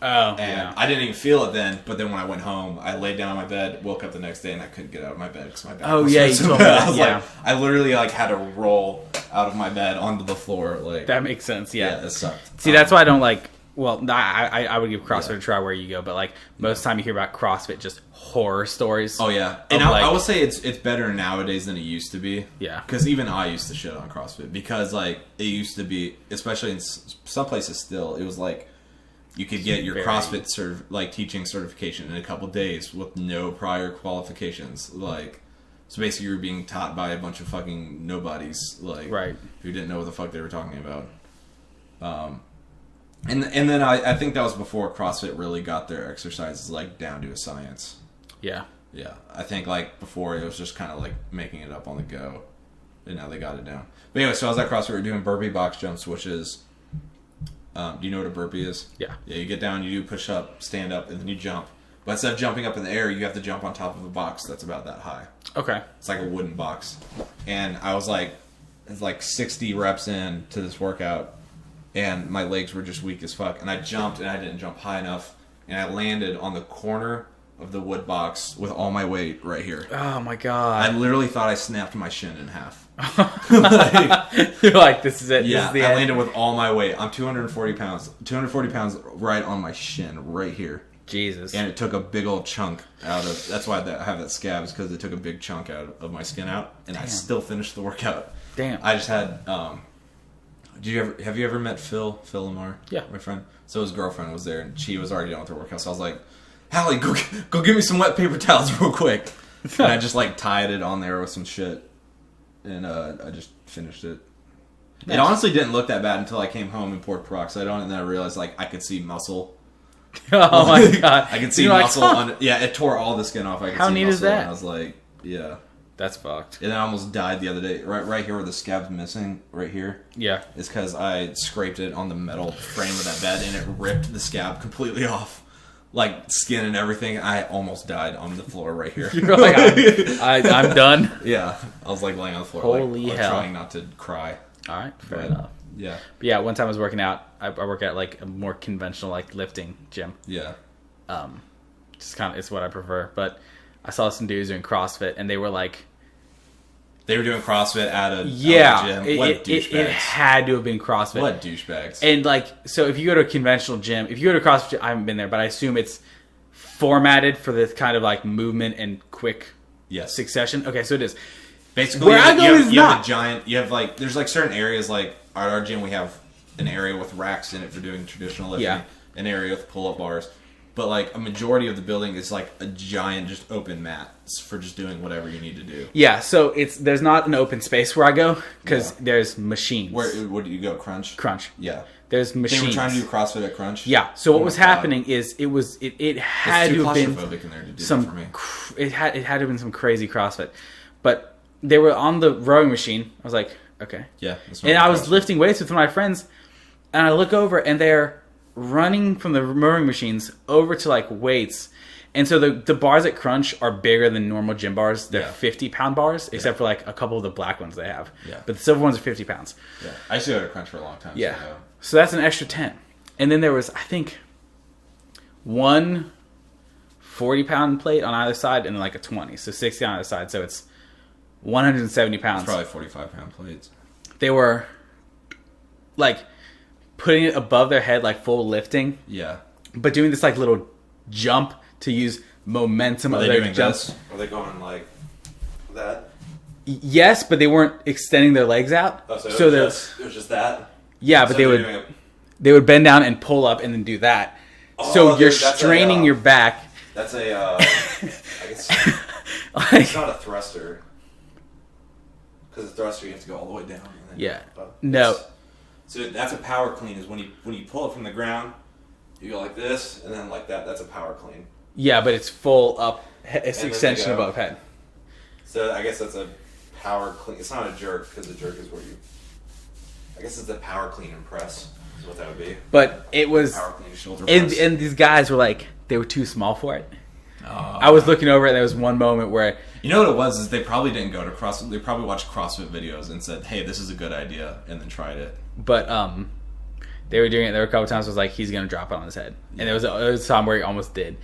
Oh, and I didn't even feel it then, but then when I went home, I laid down on my bed, woke up the next day, and I couldn't get out of my bed because my back was so bad. I was like, I literally like had to roll out of my bed onto the floor. Like that makes sense. Yeah, it sucked. See, that's why I don't like. Well, I would give CrossFit a try where you go, but like most of the time you hear about CrossFit, just horror stories. Oh yeah, and I will say it's better nowadays than it used to be. Yeah, because even I used to shit on CrossFit because like it used to be, especially in some places still, it was like you could get your CrossFit teaching certification in a couple days with no prior qualifications. Like, so basically you were being taught by a bunch of fucking nobodies, like who didn't know what the fuck they were talking about. And then I think that was before CrossFit really got their exercises like down to a science. Yeah. Yeah. I think like before it was just kind of like making it up on the go. And now they got it down. But anyway, so I was at CrossFit, we were doing burpee box jumps, which is, do you know what a burpee is? Yeah. Yeah, you get down, you do push up, stand up, and then you jump. But instead of jumping up in the air, you have to jump on top of a box that's about that high. Okay. It's like a wooden box. And I was like, it's like 60 reps in to this workout. And my legs were just weak as fuck. And I jumped, and I didn't jump high enough. And I landed on the corner of the wood box with all my weight right here. Oh, my God. I literally thought I snapped my shin in half. You're like, this is it. Yeah, this is the I end. landed with all my weight. I'm 240 pounds. 240 pounds right on my shin, right here. Jesus. And it took a big old chunk out of... That's why I have that scab, is because it took a big chunk out of my skin out. And I still finished the workout. Damn. I just had... have you ever met Phil Lamar? Yeah. My friend. So his girlfriend was there, and she was already done with her workout. So I was like, Hallie, go get me some wet paper towels real quick. And I just like tied it on there with some shit. And I just finished it. Nice. It honestly didn't look that bad until I came home and poured peroxide on it, and then I realized like I could see muscle. Oh my God. I could see muscle on it. Yeah, it tore all the skin off. I could How see neat muscle, is that? And I was like, yeah. That's fucked. And I almost died the other day. Right here where the scab's missing, right here. Yeah. Is because I scraped it on the metal frame of that bed, and it ripped the scab completely off. like skin and everything. I almost died on the floor right here. You're like, I'm done. Yeah, I was like laying on the floor, Holy like hell. trying not to cry. All right, fair But, enough. Yeah, But yeah, one time I was working out. I work at like a more conventional like lifting gym. yeah. Just kind of it's what I prefer. But I saw some dudes doing CrossFit, and they were like, They were doing CrossFit at a yeah, gym. What it douchebags. had to have been CrossFit. What douchebags. And like, so if you go to a conventional gym, if you go to a CrossFit gym, I haven't been there, but I assume it's formatted for this kind of like movement and quick Yes. succession. Okay, so it is. Basically, Where I go is you have not. a giant. You have like there's like certain areas like at our gym we have an area with racks in it for doing traditional lifting. Yeah. An area with pull-up bars, but like a majority of the building is like a giant just open mat for just doing whatever you need to do. Yeah, so there's not an open space where I go because Yeah. there's machines. Where do you go? Crunch. Crunch. Yeah. There's They machines. were trying to do CrossFit at Crunch. Yeah. So what Oh my was God. happening is it had It's too to have been claustrophobic in there to do some that for me. it had to have been some crazy CrossFit, but they were on the rowing machine. I was like, okay. Yeah. that's And not I was CrossFit. lifting weights with my friends, and I look over, and they're running from the rowing machines over to like weights. And so the bars at Crunch are bigger than normal gym bars. They're Yeah. 50-pound bars, except for like a couple of the black ones they have. Yeah. But the silver ones are 50 pounds. Yeah. I used to go to Crunch for a long time. Yeah. So I know. So that's an extra 10. And then there was, I think, one 40-pound plate on either side and then like a 20. So 60 on either side. So it's 170 pounds. It's probably 45-pound plates. They were like putting it above their head, like full lifting, Yeah. but doing this like little jump to use momentum Are of they their doing jumps. this? Are they going like that? Yes, but they weren't extending their legs out. Oh, so so it they're was just that? yeah, So but they they're would doing they would bend down and pull up and then do that. Oh, so you're that's a, straining your back. That's a, I guess, Like, it's not a thruster. Because a thruster, you have to go all the way down. And then Yeah. up. No. So that's a power clean, is when you pull it from the ground, you go like this, and then like that. That's a power clean. yeah, but it's full up. It's And then extension they go- above head. So I guess that's a power clean. It's not a jerk, because the jerk is where you... I guess it's a power clean and press, is what that would be. But it was, Power clean shoulder and press. these guys were like, they were too small for it. Oh. I was looking over, and there was one moment where You know what it was? Is they probably didn't go to CrossFit. They probably watched CrossFit videos and said, "Hey, this is a good idea," and then tried it. But they were doing it. There were a couple times I was like, he's gonna drop it on his head, and there was a time where he almost did,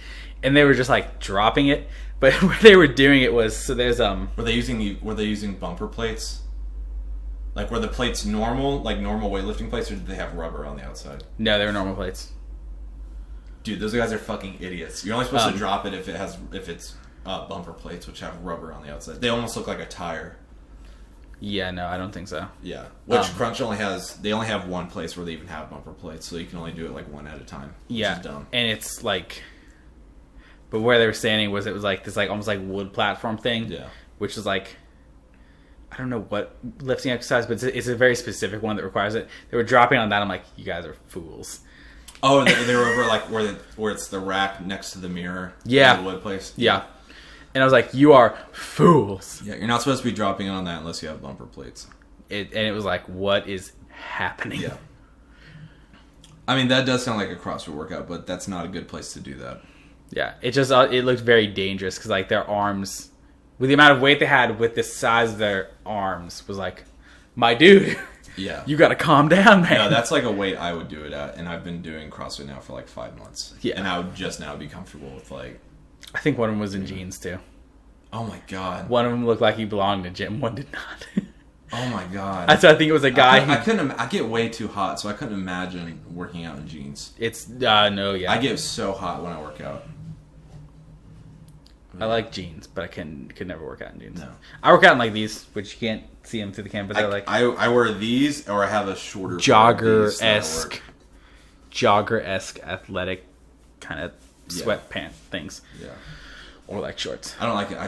and they were just like dropping it. But where they were doing it was so there's Were they using bumper plates? Like were the plates normal weightlifting plates, or did they have rubber on the outside? no, they were normal plates. Dude, those guys are fucking idiots. You're only supposed to drop it if it's bumper plates, which have rubber on the outside. They almost look like a tire. Yeah, no, I don't think so. Yeah, which Crunch only have one place where they even have bumper plates, so you can only do it like one at a time. Yeah, which is dumb. and it's like, but where they were standing was it was like this like almost like wood platform thing. Yeah. which is like, I don't know what lifting exercise, but it's a very specific one that requires it. They were dropping on that. I'm like, you guys are fools. Oh, they were over like where it's the rack next to the mirror. Yeah. The wood place. Yeah. And I was like, you are fools. Yeah, you're not supposed to be dropping it on that unless you have bumper plates. And it was like, what is happening? Yeah. I mean, that does sound like a CrossFit workout, but that's not a good place to do that. Yeah. It looked very dangerous because like their arms, with the amount of weight they had with the size of their arms, was like, my dude, Yeah. you got to calm down, man. No, that's like a weight I would do it at, and I've been doing CrossFit now for like 5 months. Yeah. And I would just now be comfortable with like, I think one of them was in jeans too. oh my god. One of them looked like he belonged in a gym. One did not. Oh my god. I think it was a guy. I get way too hot, so I couldn't imagine working out in jeans. It's no, yeah. I get so hot when I work out. I like jeans, but I could never work out in jeans. No. I work out in like these, which you can't see them through the camera. But they're like I wear these, or I have a shorter pair of these that I work. jogger-esque athletic kind of Yeah. sweatpant things, Yeah. or like shorts. I don't like it.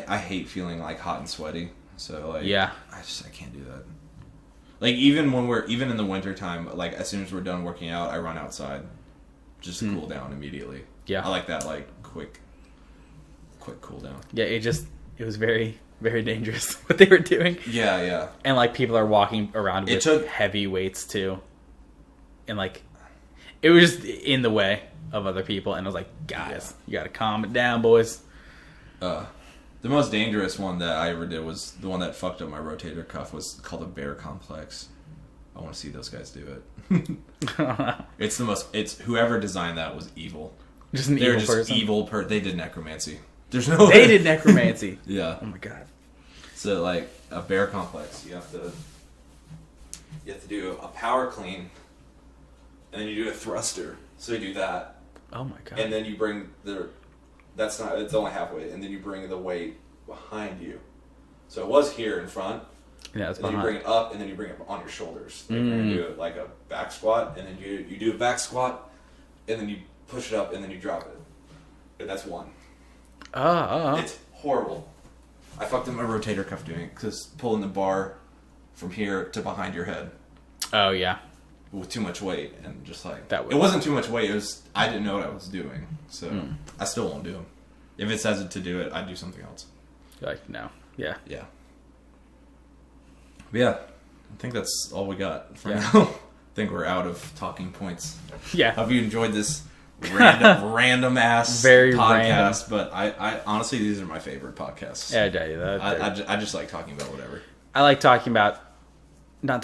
I hate feeling like hot and sweaty. So like, Yeah. I can't do that. Like even in the winter time, like as soon as we're done working out, I run outside just to cool down immediately. Yeah. I like that like quick cool down. Yeah, it was very, very dangerous what they were doing. Yeah, yeah. And like people are walking around with It took- heavy weights too, and like it was just in the way. of other people, and I was like, guys, you gotta calm it down, boys. The most dangerous one that I ever did was the one that fucked up my rotator cuff. Was called a bear complex. I want to see those guys do it. It's whoever designed that was evil. Just an They're evil just person. They did necromancy. There's no. They did necromancy. Yeah. Oh my god. So like a bear complex, you have to do a power clean, and then you do a thruster. So you do that. Oh my god. And then you bring it's only halfway, and then you bring the weight behind you. So it was here in front. Yeah, it's and then you bring it up, and then you bring it on your shoulders. Like you're gonna do it like a back squat, and then you do a back squat, and then you push it up, and then you drop it. And that's one. It's horrible. I fucked up my rotator cuff doing it, because pulling the bar from here to behind your head. Oh yeah. With too much weight, and just like it wasn't too much weight. It was I didn't know what I was doing, so I still won't do them. If it says it to do it, I'd do something else. Like no, yeah. But yeah, I think that's all we got for now. I think we're out of talking points. Yeah. Hope you enjoyed this random ass Very podcast. random. But I honestly, these are my favorite podcasts. Yeah, I tell you that. I just like talking about whatever. I like talking about. I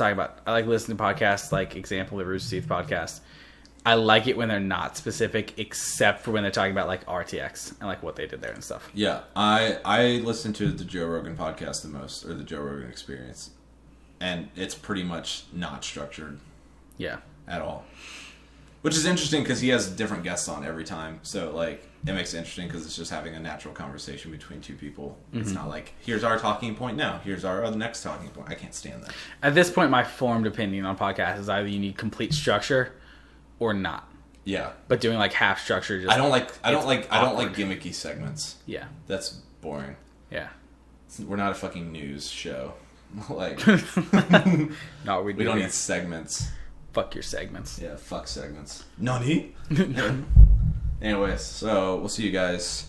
like listening to podcasts, like example, the Rooster Teeth podcast. I like it when they're not specific, except for when they're talking about like RTX and like what they did there and stuff. Yeah, I listen to the Joe Rogan podcast the most, or the Joe Rogan Experience, and it's pretty much not structured. Yeah, at all. Which is interesting because he has different guests on every time, so like it makes it interesting because it's just having a natural conversation between two people. Mm-hmm. It's not like here's our talking point now, here's our next talking point. I can't stand that. At this point, my formed opinion on podcasts is either you need complete structure or not. Yeah, but doing like half structure, just I don't like gimmicky segments. Yeah, that's boring. Yeah, we're not a fucking news show. Like, no, we don't need segments. Fuck your segments. Yeah, fuck segments. Nani? Anyways, so we'll see you guys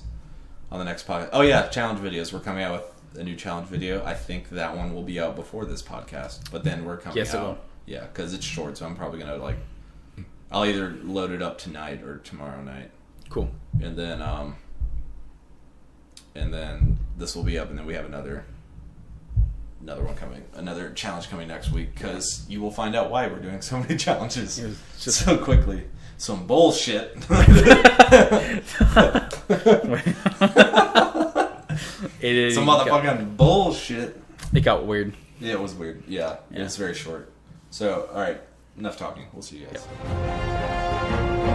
on the next podcast. Oh yeah, challenge videos. We're coming out with a new challenge video. I think that one will be out before this podcast, but then we're coming out. It will. Yeah, because it's short, so I'm probably gonna I'll either load it up tonight or tomorrow night. Cool. And then this will be up, and then we have another one coming, another challenge coming next week, because you will find out why we're doing so many challenges just so quickly. Some bullshit. It is some motherfucking bullshit. It got weird. Yeah, it was weird. Yeah. It's very short. So, all right, enough talking. We'll see you guys. Yep.